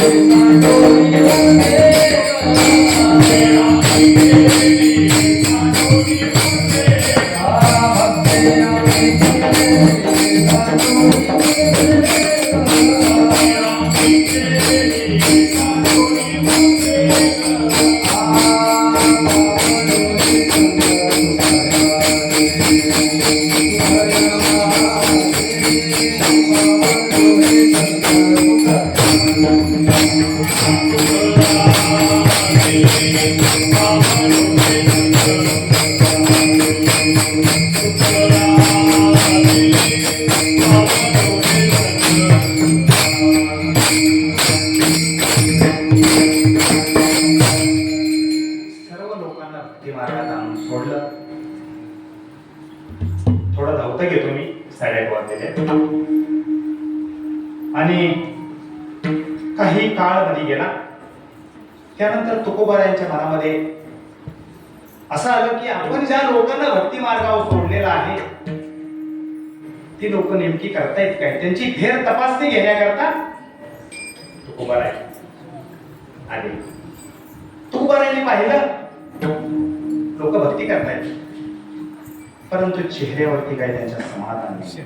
सर्व लोकांना भक्ती मार्गात आणून सोडलं. थोडं धावतं घेतो मी, 8:30 वाजलेले आणि काही काळ मध्ये गेला. त्यानंतर तुकोबारायांच्या मनामध्ये असं आलं की आपण ज्या लोकांना भक्ती मार्गावर सोडलेला आहे ती लोक नेमकी करतायत काय, त्यांची फेर तपासणी घेण्याकरता तुकोबाराय आले. तुकोबारायांनी पाहिलं लोक भक्ती करतायत परंतु चेहऱ्यावरती काय त्यांच्या समाधान नाही.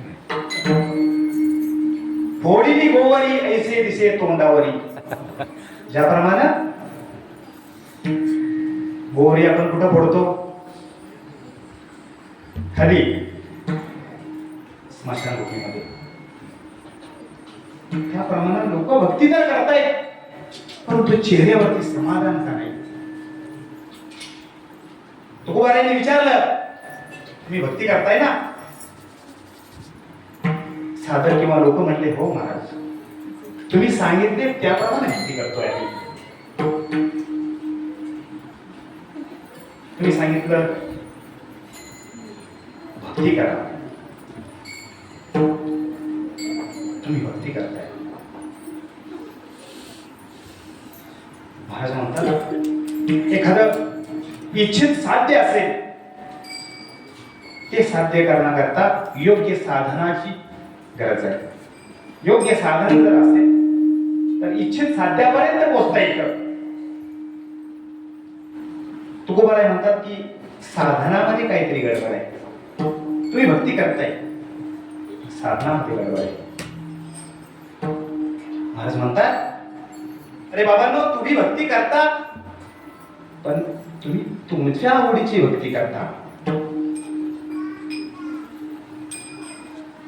फोडीनी गोवरी ऐसे दिसे तोंडावरी. ज्याप्रमाणे गोवरी आपण कुठं फोडतो? खाली स्मशानभूमीमध्ये. त्याप्रमाणे लोक भक्ती तर करतायत परंतु चेहऱ्यावरती समाधान का नाही. तुकोबारायांनी विचारलं तुम्ही भक्ती करताय ना, सादर किंवा लोक म्हणले हो महाराज, तुम्ही सांगितले त्याप्रमाणे भक्ती करतोय आम्ही. तुम्ही सांगितलं भक्ती करा, तुम्ही भक्ती करताय. महाराज म्हणतात एखादं इच्छित साध्य असेल, ते साध्य करण्याकरता योग्य साधनाची गरज आहे. योग्य साधन जर असेल तर इच्छित साध्यापर्यंत पोहोचता येतं. तुकोबाराय म्हणतात की साधनामध्ये काहीतरी गडबड आहे. तुम्ही भक्ती करताय, साधनामध्ये गडबड आहे. महाराज म्हणतात अरे बाबांनो, तुम्ही भक्ती करता पण तुम्ही तुमच्या आवडीची भक्ती करता.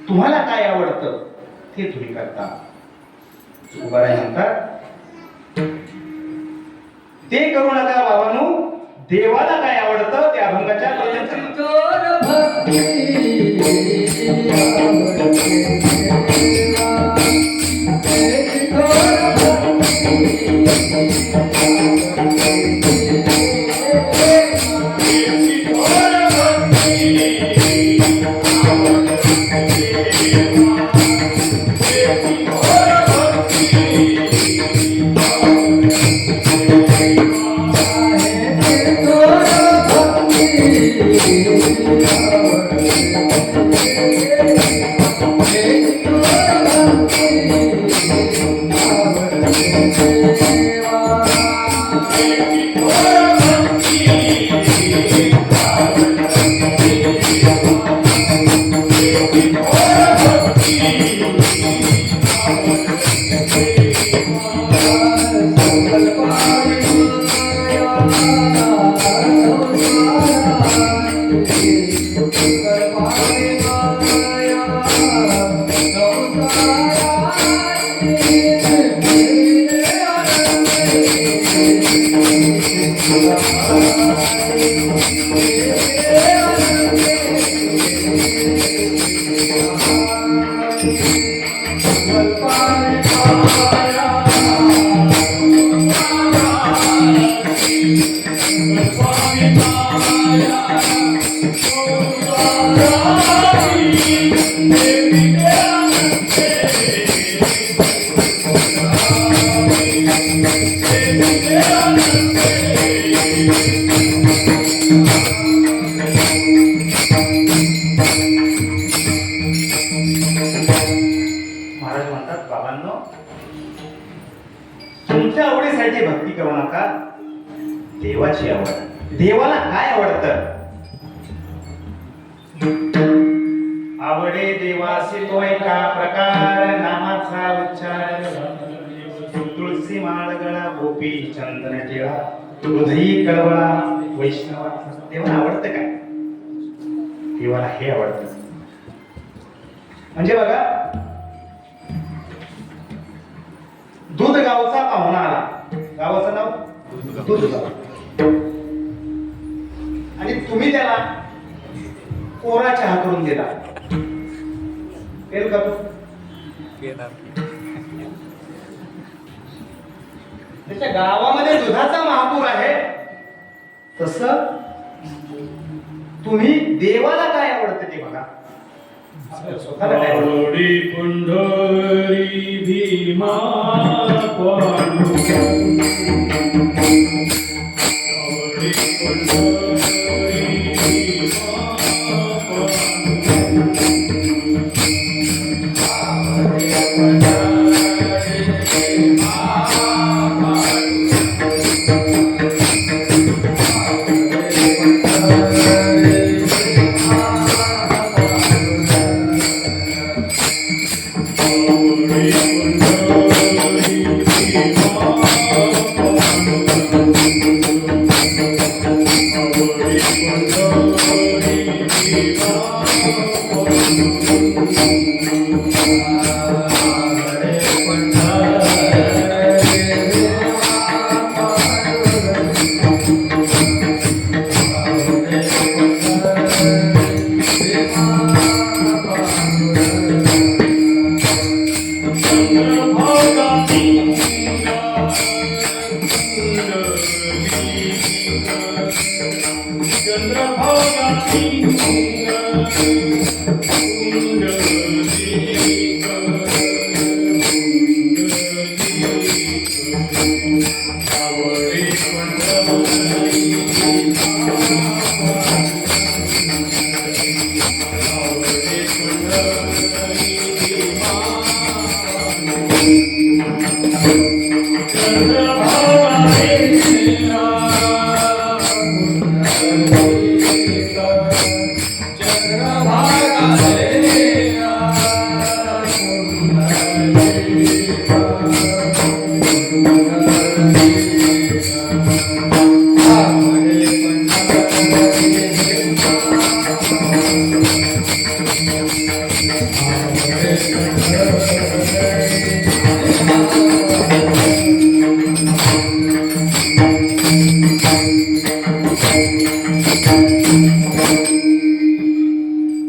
तुम्हाला काय आवडतं ते तुम्ही करता. तुकोबाराय म्हणतात ते करू नका बाबांनो, देवाला काय आवडतं ते अभंगाच्या प्रत्येक चोर भक्ती महाराज म्हणतात बाबांनो, तुमच्या आवडीसाठी भक्ती करू नका, देवाची आवड. देवाला काय आवडतं? आवडे देवासी तो एका प्रकार, नामाचा उच्चार तुळसी माळ गळा, गोपी चंदन टिळा, हृदयी कळवळा, वैष्णवा. देवाला आवडतं काय? देवाला हे आवडतं. म्हणजे बघा, दूध गावचा पाहुणा आला. गावाचं नाव दूधगाव. आणि तुम्ही त्याला कोरा चहा करून दिला, पेल का तो? त्याच्या गावामध्ये दुधाचा महापूर आहे. तसं तुम्ही देवाला काय आवडतं ते बघा. स्वतःला काय आवडतं? आवडी पंढरी भीमा पांडुरंग. आवडी पंढरी भीमा पांडुरंग.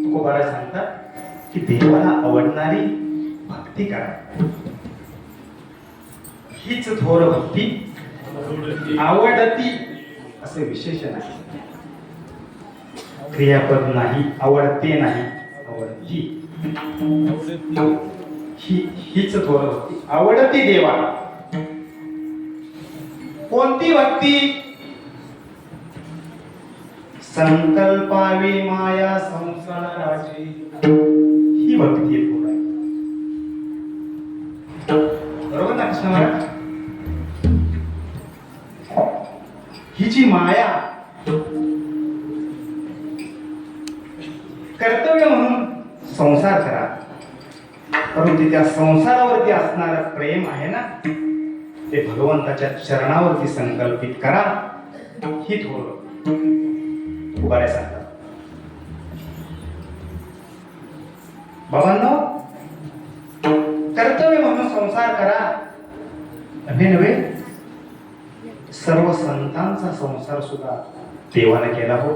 तुकोबारा सांगतात की देवाला आवडणारी भक्ती करा, हीच थोर भक्ती आवडती असे विशेषण आहे. क्रियापद नाही, आवडते नाही, आवडती. हीच थोर भक्ती आवडती देवाला. कोणती भक्ती? संकल्पावी माया संसाराची, ही भक्ती आहे थोर आहे. बरोबर ना कृष्ण महाराज? ही जी माया कर्तव्य म्हणून संसार करा, परंतु त्या संसारावरती असणारं प्रेम आहे ना, ते भगवंताच्या चरणावरती संकल्पित करा. ही थोर उभाऱ्या सांगतात. बाबांनो, कर्तव्य म्हणून संसार करा असे नव्हे, सर्व संतांचा संसार सुद्धा देवाने केला हो.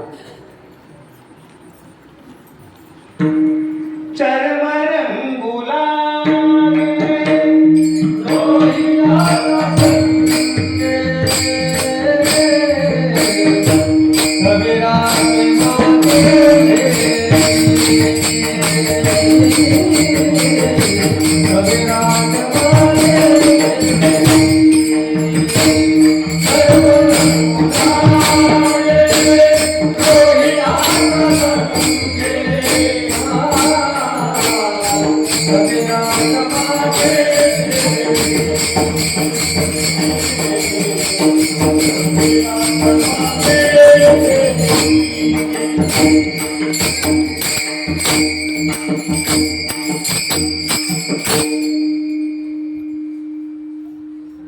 चर्मरंगुला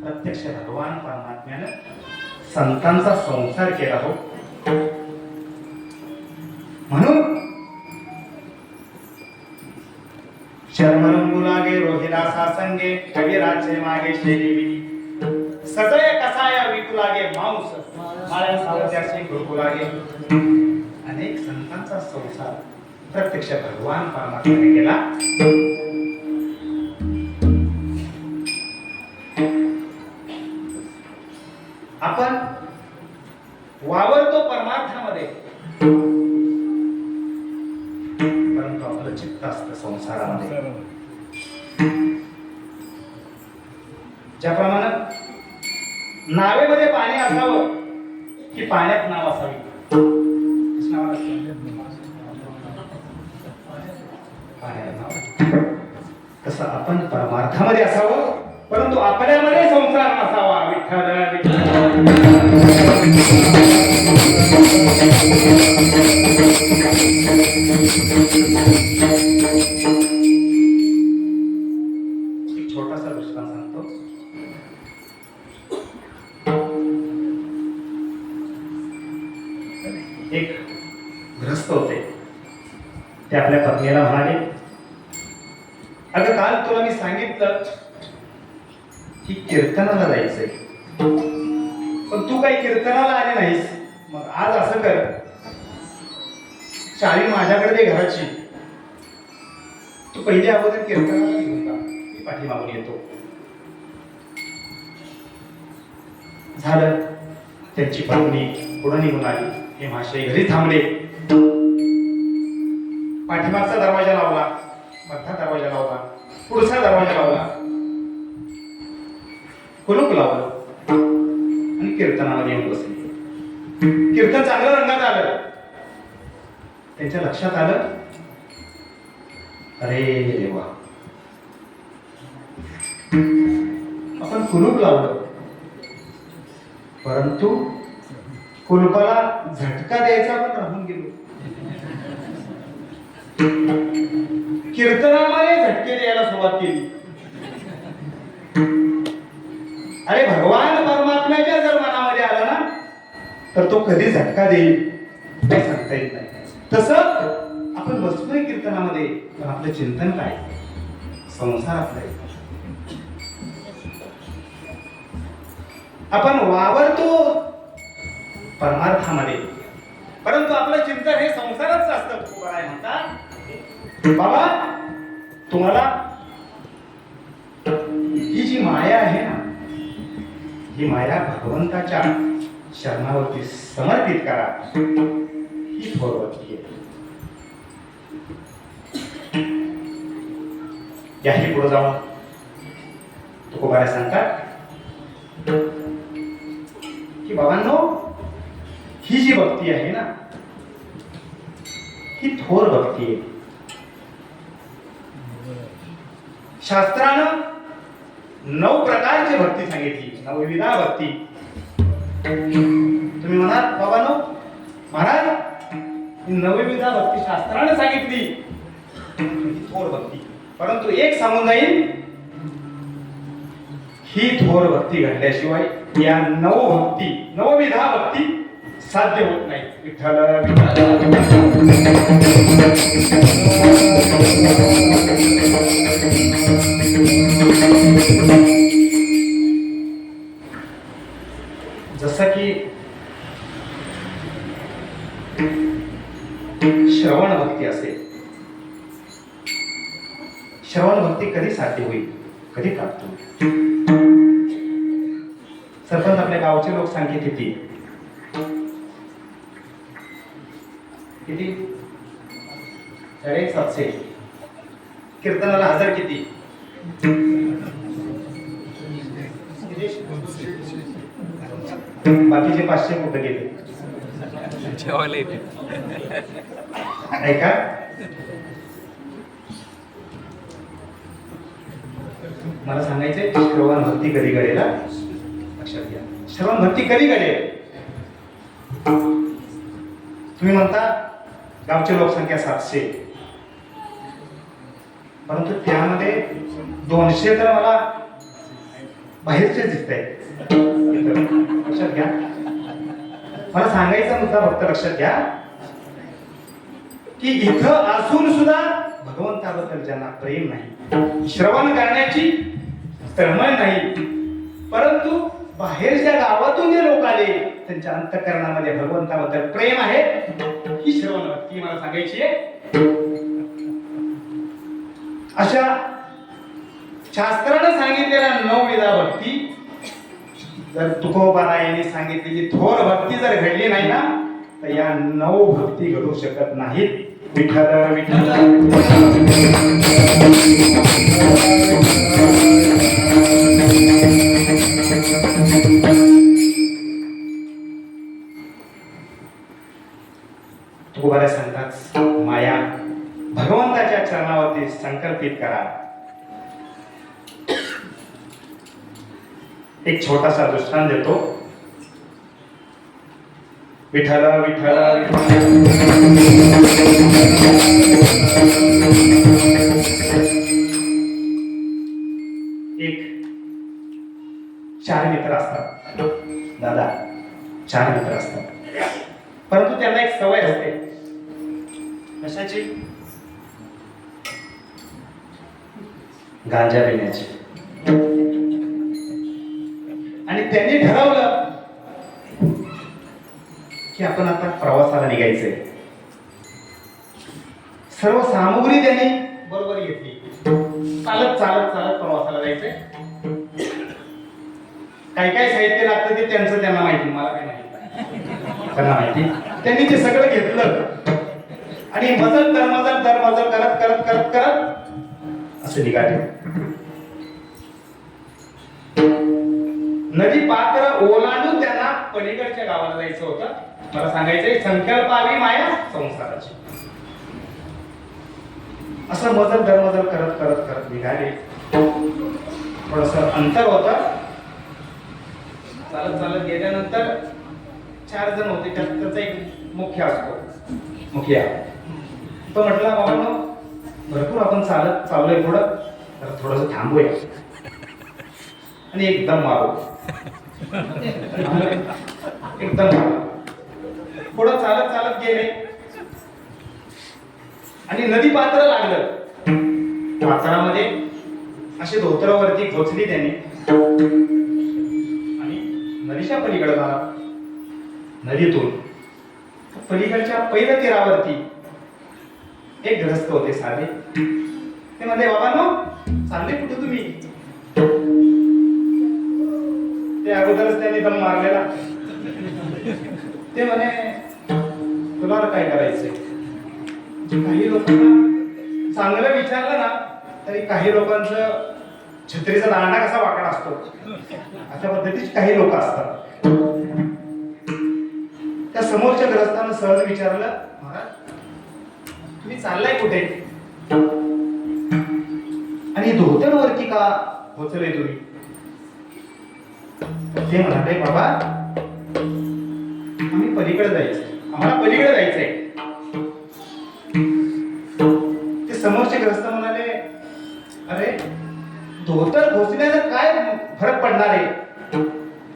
प्रत्यक्ष भगवान परमात्म्याने संतांचा संसार केला हो. म्हणून चर्मरंगू लागे रोहिदासा संगे, कविराचे मागे शेली सजय कसाया विकू लागे मांस, माळ्या सावत्याचे गुरकू लागे. अनेक संतांचा संसार प्रत्यक्ष भगवान परमात्म्याने केला. आपण वावरतो परमार्थामध्ये, परंतु आपलं चित्त असतं संसारामध्ये. ज्याप्रमाणे नावेमध्ये पाणी असावं की पाण्यात नाव असावी, तसं आपण परमार्थामध्ये असावं, परंतु आपल्यामध्ये संसार नसावा. विठ्ठल एक छोटासा दृष्टांत सांगतो. एक गृहस्थ होते. ते आपल्या पत्नीला म्हणाले, अगं काल तुला मी सांगितलं की कीर्तनाला जायचंय, पण तू काही कीर्तनाला आले नाहीस. मग आज असं कर, चावी माझ्याकडे दे घराची, तू पहिले अगोदर कीर्तनाला घेऊन जा, मी पाठीमागून येतो. झालं. त्यांची पत्नी पुढे निघून आली. हे माशे घरी थांबले. पाठीमागचा दरवाजा लावला, मधला दरवाजा लावला, पुढचा दरवाजा लावला, कुलूप लावलं आणि कीर्तनाला येऊन बसले. कीर्तन चांगलं रंगात आलं. त्यांच्या लक्षात आलं, अरे देवा, आपण कुलूप लावलं, परंतु कुलूपाला झटका द्यायचा पण राहून गेलो. कीर्तनामध्ये झटके द्यायला सुरुवात केली. अरे भगवान परमात्म्याच्या जर मनामध्ये आला ना तर तो कधी झटका देईल काही सांगता येत नाही. तसं आपण बसतोय कीर्तनामध्ये पण आपलं चिंतन काय संसारातलं आहे. आपण वावरतो परमार्थामध्ये परंतु आपलं चिंतन हे संसाराचं असतं. तुकोबा म्हणतात बाबा तुम्हाला ही जी माया आहे ना ही माया भगवंताच्या शरणावरती समर्पित करा. ही थोरवरती आहे. याही पुढे जाऊन तुकोबा सांगतात की बाबांनो ही जी भक्ती आहे ना ही थोर भक्ती आहे. शास्त्रानं 9 प्रकारची भक्ती सांगितली. 9 विधा भक्ती. तुम्ही म्हणाल बाबांनो महाराज 9 विधा भक्ती शास्त्रानं सांगितली ही थोर भक्ती. परंतु एक सांगून जाईल ही थोर भक्ती घडल्याशिवाय या 9 भक्ती 9 विधा भक्ती साध्य होत नाही. विठ्ठल जसं की श्रवण भक्ती असेल. श्रवण भक्ती कधी साध्य होईल कधी प्राप्त होईल. सरपंच आपल्या गावचे लोकसंख्या किती किती 750. कीर्तनाला 1000 किती बाकीचे 500 कुठे गेले ऐका. मला सांगायचंय श्रवण भक्ती कधी घडेल लक्षात घ्या. श्रवण भक्ती कधी घडेल. तुम्ही म्हणता गावची लोकसंख्या 700 परंतु त्यामध्ये 200 तर मला बाहेरचे दिसत आहेत. लक्षात घ्या. मला सांगायचा मुद्दा फक्त लक्षात घ्या की इथं असून सुद्धा भगवंताबद्दल ज्यांना प्रेम नाही श्रवण करण्याची तळमळ नाही परंतु बाहेरच्या गावातून जे लोक आले त्यांच्या अंतःकरणामध्ये भगवंताबद्दल प्रेम आहे ही श्रवण भक्ती मला सांगायची आहे. अशा शास्त्राने सांगितलेल्या 9 विधा भक्ती जर तुकोबारायांनी सांगितलेली थोर भक्ती जर घडली नाही ना तर या 9 भक्ती घडू शकत नाहीत. विठ्ठल विठ्ठल तुकोबारा सांगतात माया भगवंताच्या चरणावरती संकल्पित करा. एक छोटासा दृष्टांत देतो. विठ्ठल विठ्ठल एक 4 मित्र असतात. दादा 4 मित्र असतात परंतु त्यांना एक सवय असते. कशाची. गांजा पिण्याची. आणि त्यांनी ठरवलं की आपण आता प्रवासाला निघायचंय. सर्व सामुग्री त्यांनी बरोबर घेतली. चालत चालत चालत प्रवासाला जायचंय. काय काय साहित्य लागतं ते त्यांना माहिती मला काय माहिती त्यांना माहिती. त्यांनी ते सगळं घेतलं आणि मजल दरमजल करत करत करत करत असे निघाले. नदी पात्र ओलांडून त्यांना पलीकडच्या गावाला जायचं होतं. मला सांगायचंय संकल्पावी माया संसाराची. असं मजल दरमजल करत करत करत निघाले. थोडस अंतर होत. चालत चालत गेल्यानंतर 4 जण होते त्याचा एक मुख्य असतो. मुखिया तो म्हटला बाबांनो भरपूर आपण चाललोय पुढं, तर थोडंसं थांबूया आणि एकदम मारू. एकदम मारू. पुढं चालत चालत गेले आणि नदी पात्र लागलं. पात्रामध्ये अशी धोतरावरती खोचली त्याने आणि नदीच्या पलीकडे जाणार. नदीतून पलीकडच्या पहिल्या तीरावरती एक ग्रस्त होते साधे. ते म्हणले बाबांनो चालले कुठे तुम्ही? ते अगोदरच त्यांनी दम मारलेला. ते म्हणे तुला काय करायचंय? काही लोकांना चांगलं विचारलं ना तरी काही लोकांचं छत्रीचा दांडा कसा वाकडा असतो अशा पद्धतीचे काही लोक असतात. त्या समोरच्या ग्रस्तानं सहज विचारलं महाराज तुम्ही चाललाय कुठे आणि धोतरवरती का पोचले तुम्ही? ते म्हणाले बाबा आम्ही पलीकडे जायचंय, आम्हाला पलीकडे जायचंय. ते समोरचे ग्रस्त म्हणाले अरे धोतर खोचण्याचा काय फरक पडणार आहे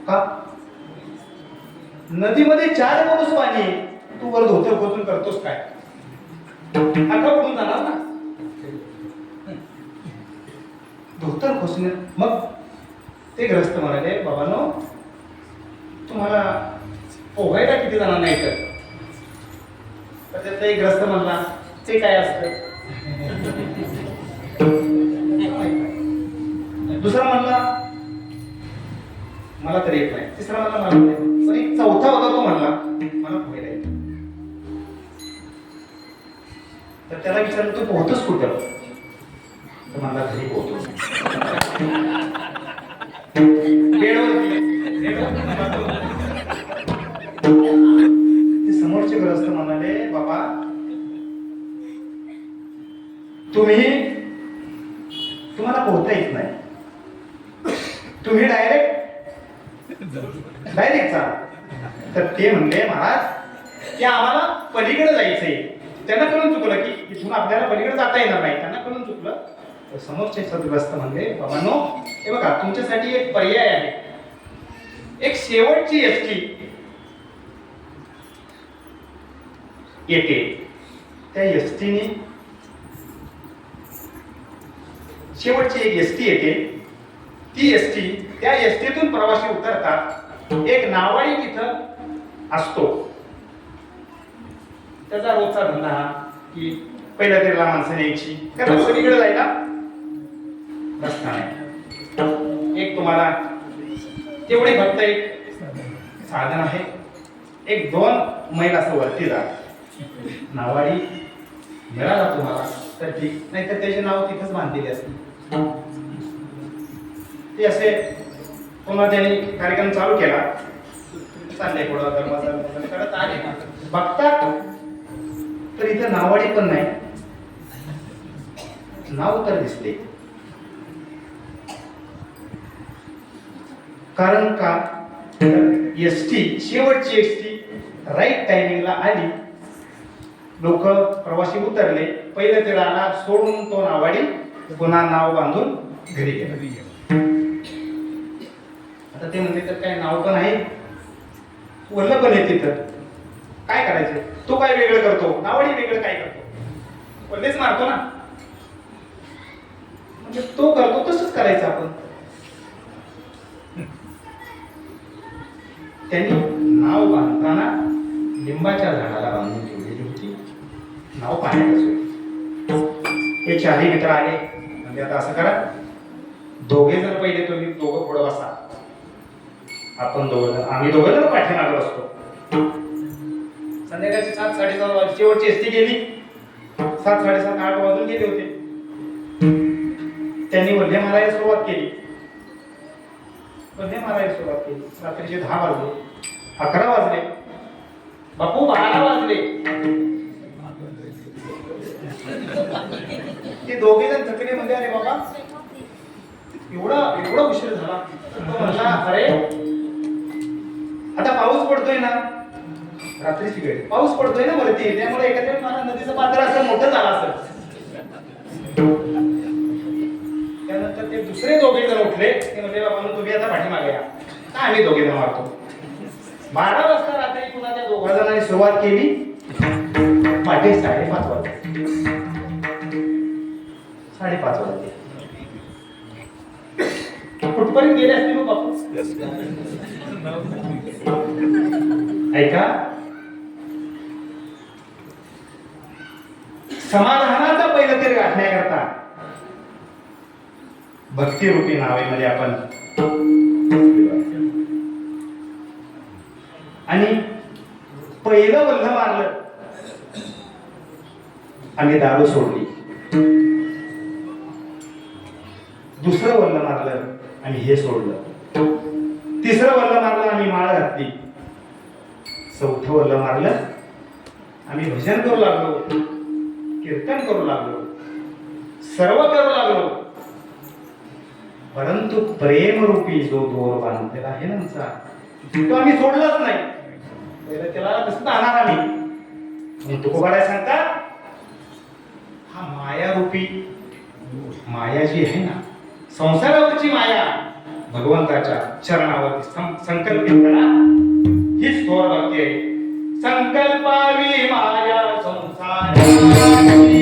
का? नदीमध्ये 4 पौस पाणी, तू वर धोतर खोचून करतोस काय? आता पडून जाणार ना. धोतर खोचणे. मग ते ग्रस्त म्हणाले बाबांनो तुम्हाला पोहायला किती जणांना येतं? तर त्यातला एक ग्रस्त म्हणला ते काय असतं? दुसरा म्हणला मला तरी येत नाही. तिसरा म्हणला मला नाही. पण एक चौथा होता तो म्हणला मला पोहायला येतं. तर त्याला विचारलं तू पोहतोस कुठं? तर म्हणला घरी पोहतो. ते समोरचे ग्रस्त म्हणाले बाबा तुम्हाला पोहता येत नाही, तुम्ही डायरेक्ट जा. तर ते म्हणले महाराज की आम्हाला पलीकडे जायचंय. त्यांना कळून चुकलं की इथून आपल्याला पलीकडे जाता येणार नाही. त्यांना कळून चुकलं. तर समोरचे सद्ग्रस्त म्हणले बाबांनो हे बघा तुमच्यासाठी एक पर्याय आहे. एक शेवटची एसटी येते. त्या एसटीने शेवटची एक एसटी येते. ती एसटी त्या एसटीतून प्रवासी उतरतात. एक नावाडी तिथं असतो. त्याचा रोजचा धंदा हा की पहिल्या तेला माणसं न्यायची कारण पलीकडे जायला रस्ता नाही. एक तुम्हाला तेवढे फक्त एक साधन आहे. 1-2 मैल असं वरती जा. नावाडी मिळाला तुम्हाला तर ठीक, नाही तर त्याचे नाव तिथंच बांधलेले असते. ते असे पुन्हा त्यांनी कार्यक्रम चालू केला. चालले पुढं दरवाजा करत आले बघतात तर इथं नावाडी पण नाही. नाव तर दिसते. कारण का एसटी शेवटची एसटी राईट टायमिंगला आली. लोक प्रवासी उतरले. पहिले ते राहणार सोडून तो नावाडी पुन्हा नाव बांधून घरी गेले. आता ते म्हणले तर काय नाव पण आहे वल्ल पण आहे तिथं काय करायचं? तो काय वेगळं करतो, नावाडी वेगळं काय करतो? वल्लेच मारतो ना. म्हणजे तो करतो तसंच करायचं आपण. त्यांनी नाव बांधताना लिंबाच्या झाडाला बांधून ठेवलेली होती. नाव पाण्यातच होती. हे 4 मित्र आले म्हणजे आता असं करा दोघे जण पहिले तुम्ही दोघं पुढं बसा. आपण आम्ही दोघं जण पाठीमागे बसतो. संध्याकाळची 7-7:30 वाजता शेवटची एसटी गेली. 7-7:30-8 वाजून गेले होते. त्यांनी वल्ले मारायला सुरुवात केली. रात्रीचे 10 वाजले, 11 वाजले, बापू 12 वाजले. ते दोघे जण थकले म्हणजे अरे बाबा एवढा उशीर झाला. तो म्हणला अरे आता पाऊस पडतोय ना रात्रीची वेळ, पाऊस पडतोय ना वरती, त्यामुळे एखाद्या वेळी मला नदीचं पात्र असं मोठं झालं असं. त्यानंतर ते दुसरे दोघे जण उठले, ते म्हणजे बाबा तुम्ही आता पाठीमागे या, का आम्ही दोघे जण मारतो. 12 वाजता रात्री पुन्हा त्या दोघा जणांनी सुरुवात केली. पहाटे 5:30 वाजता, 5:30 वाजता कुठपर्यंत गेले असते मग बापू? ऐका, समाधानाचा पहिलं तरी गाठण्याकरता भक्ती रूपी नावेमध्ये आपण आणि पहिलं वल्ल मारलं, आम्ही दारू सोडली. दुसरं वल्ल मारलं आणि हे सोडलं. तिसरं वल्ल मारलं, आम्ही माळ घातली. चौथं वल्ल मारलं, आम्ही भजन करू लागलो, कीर्तन करू लागलो, सर्व करू लागलो. परंतु प्रेमरूपी जो दोर बांधलेला आहे ना आमचा, तो आम्ही सोडलाच नाही. पहिलं त्याला कसं आणणार आम्ही? मग तुकोबाराय सांगतात, हा मायारूपी माया जी आहे ना, संसारावरची माया भगवंताच्या चरणावरती संकल्पित करा. हीच थोर वाक्य आहे. संकल्पावी माया संसाराची,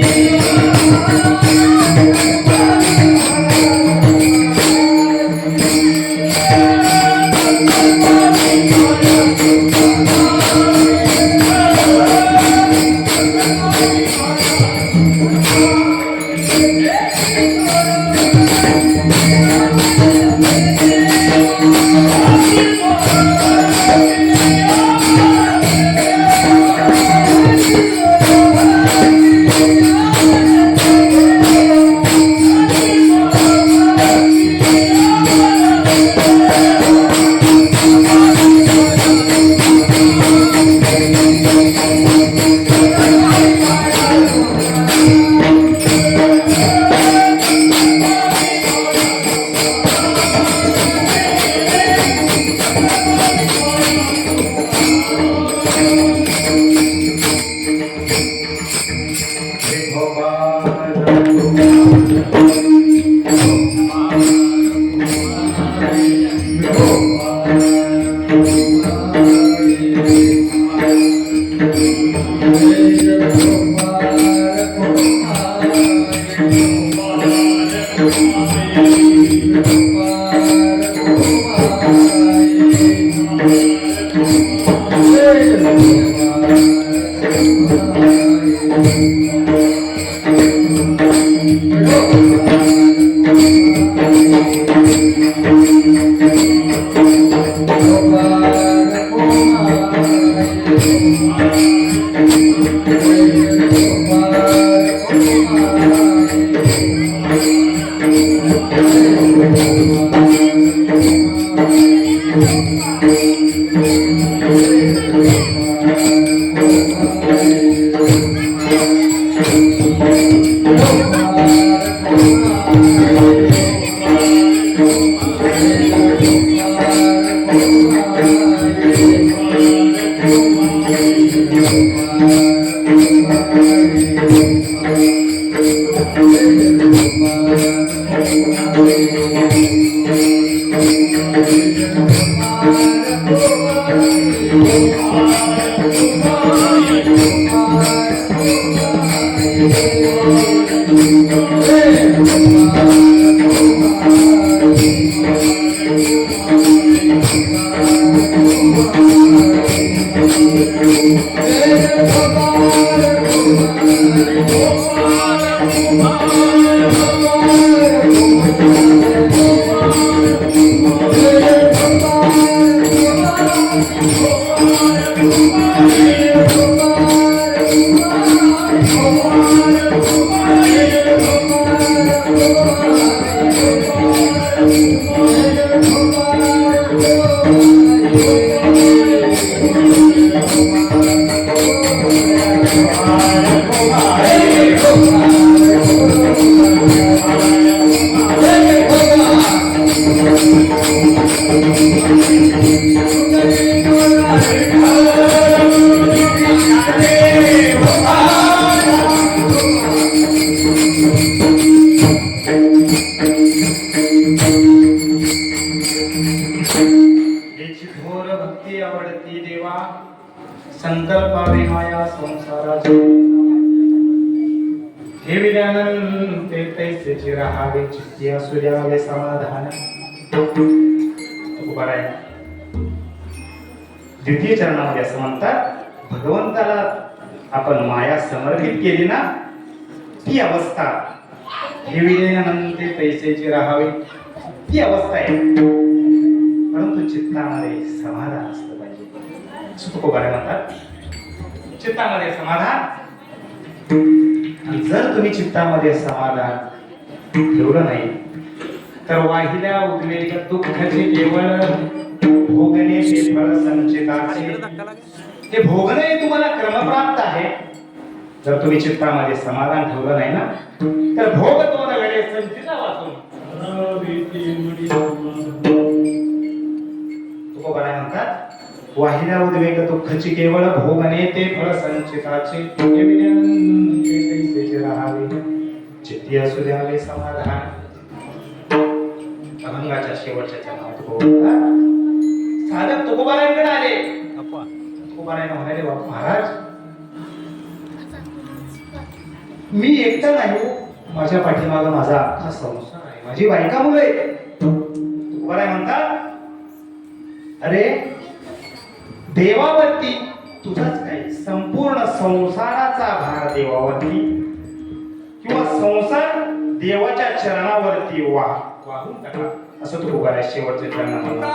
पैसेचे राहावे चित्ती असू द्यावे समाधान. उभा आहे. द्वितीय चरणामध्ये असं म्हणतात, भगवंताला आपण माया समर्पित केली ना, ती अवस्था ठेविल्यानंतर पैसेचे राहावे, ती अवस्था आहे. परंतु चित्तामध्ये समाधान असलं पाहिजे. तुकोबाराय म्हणतात, चित्तामध्ये समाधान. आणि जर तुम्ही चित्तामध्ये समाधान ठेवलं नाही तर वाहिल्या उद्वेग दुःखाचे केवळ भोगणे ते फळ संचिताचे. ते भोगणे तुम्हाला क्रमप्राप्त आहे. जर तुम्ही चित्तामध्ये समाधान ठेवलं नाही ना तर भोग तो नव्हे संचिता वाचून. तुकोबाराय म्हणतात, वाहिल्या उद्वेग दुःखाची केवळ भोगणे ते फळ संचिताचे. पैसेचे राहावे चित्ती असू द्यावे समाधान. अभंगाच्या शेवटच्या चरणात साधक तुकोबारायांकडे आले. तुकोबारायांना म्हणाले, बापू महाराज, मी एकटा नाही हो, माझ्या पाठीमागं माझा अख्खा संसार आहे, माझी बायका मुलं आहे. तुकोबाराय म्हणतात, अरे देवावरती तुझाच काही संपूर्ण संसाराचा भार देवावरती किंवा संसार देवाच्या चरणावरती वाहून टाका, असं तुकोबाराय शेवटच्या चरणामध्ये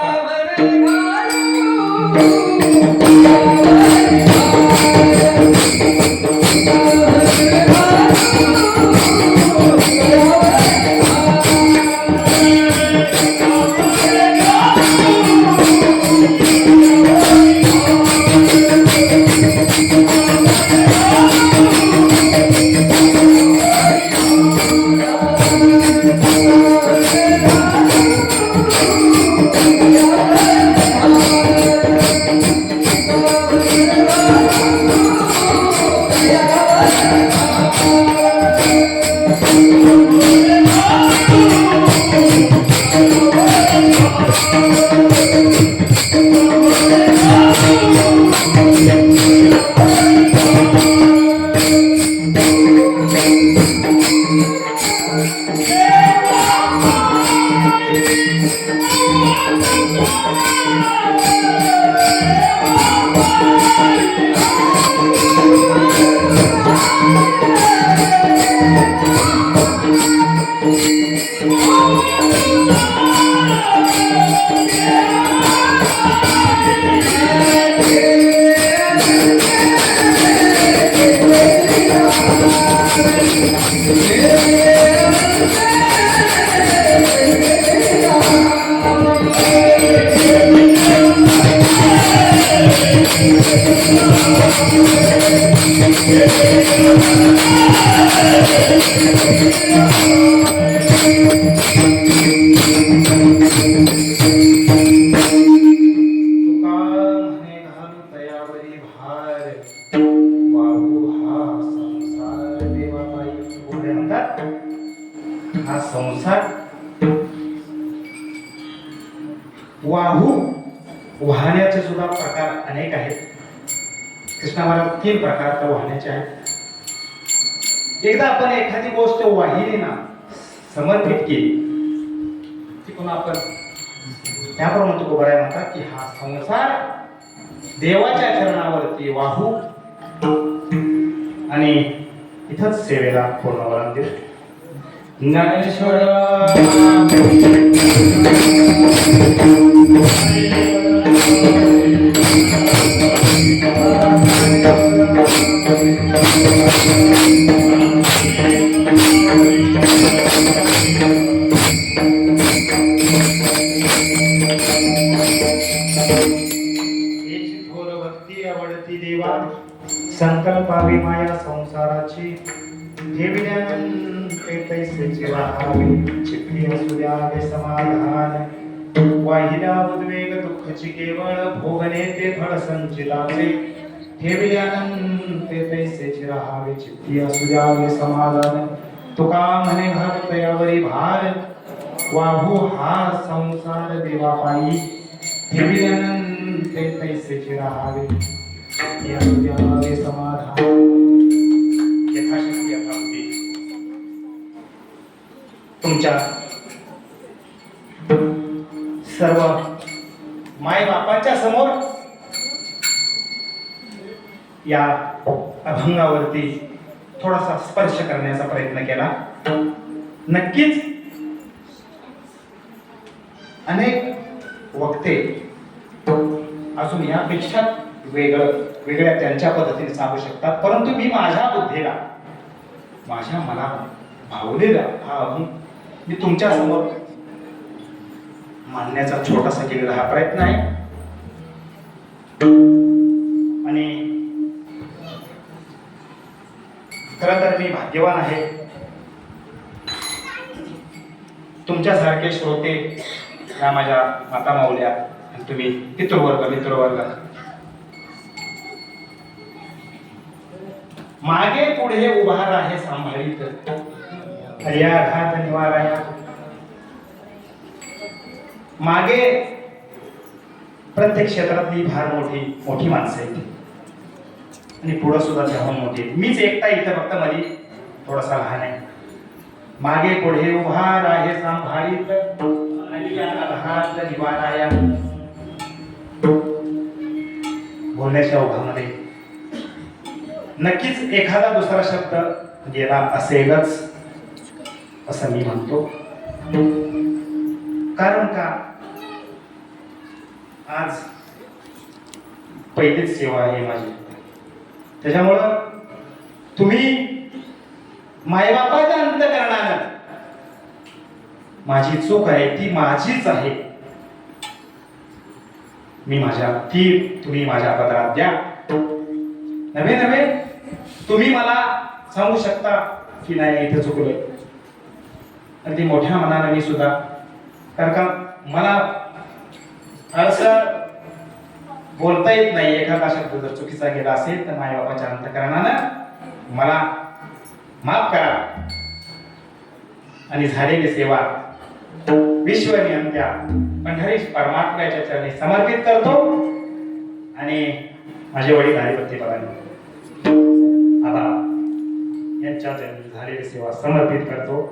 हा संसार वाहण्याचे सुद्धा प्रकार अनेक आहेत. कृष्णा महाराज 3 प्रकार वाहण्याचे आहेत. एकदा आपण एखादी गोष्ट वाहिली ना, समर्पित केली, ती पुन्हा आपण त्याप्रमाणे तुकोबाराय म्हणतात की हा संसार देवाच्या चरणावरती वाहू आणि इथंच सेवेला पूर्ण वळण देऊ. ज्ञानेश्वर भक्ती आवडती देवा संकल्पावी माया संसाराची ठेविल्यानंतर पैसेचे राहावे चित्ती असू द्यावे समाधान. वाहिल्या उद्वेग दुःखाची केवळ भोगणे ते फळ संचिताचे. ठेविल्यानंतर पैसेचे राहावे चित्ती असू द्यावे समाधान. तुका म्हणे घालतयावरी भार वाहू हा संसार देवापायी. ठेविल्यानंतर पैसेचे राहावे चित्ती असू द्यावे समाधान. यथाशक्ती यथाबुद्धी तुमच्या सर्व माय बापांच्या समोर या अभंगावरती थोडासा स्पर्श करण्याचा प्रयत्न केला. नक्कीच अनेक वक्ते अजून यापेक्षा वेगळ्या त्यांच्या पद्धतीने सांगू शकतात, परंतु मी माझ्या बुद्धीला, माझ्या मनाला भावलेला हा अभंग मी तुमच्या समोर मांडण्याचा छोटासा केलेला हा प्रयत्न आहे. आणि खरं तर मी भाग्यवान आहे, तुमच्यासारखे श्रोते या माझ्या माता माऊल्या आणि तुम्ही पितृवर्ग मागे पुढे उभा आहे सांभाळीत हरियाघात निवाराया. मागे प्रत्येक क्षेत्रातली फार मोठी माणसं आहेत आणि पुढं सुद्धा तेव्हा मोठी. मीच एकटा इथं फक्त मध्ये थोडासा लहान आहे. मागे पुढे उभा आहे सांभाळीत हरियाघात निवाराया. बोलण्याच्या ओघामध्ये नक्कीच एखादा दुसरा शब्द गेला असेलच असं मी म्हणतो. कारण का आज पहिलीच सेवा आहे माझी, त्याच्यामुळं तुम्ही मायबापाच्या अंतःकरणानं, माझी चूक आहे ती माझीच आहे, तुम्ही माझ्या पदरात द्या. नव्हे तुम्ही मला सांगू शकता की नाही इथे चुकलोय, अगदी मोठ्या मनाने मी सुद्धा, कारण का मला असं बोलता येत नाही. एखादा शब्द जर चुकीचा गेला असेल तर माझ्या बाबाच्या अंतःकरणानं मला माफ करा. आणि झालेली सेवा विश्वनियंत्या पंढरीश परमात्म्याच्या चरणी समर्पित करतो. आणि माझे वडील हरिपत्ती पदांनी आता यांच्या चरणी झालेली सेवा समर्पित करतो.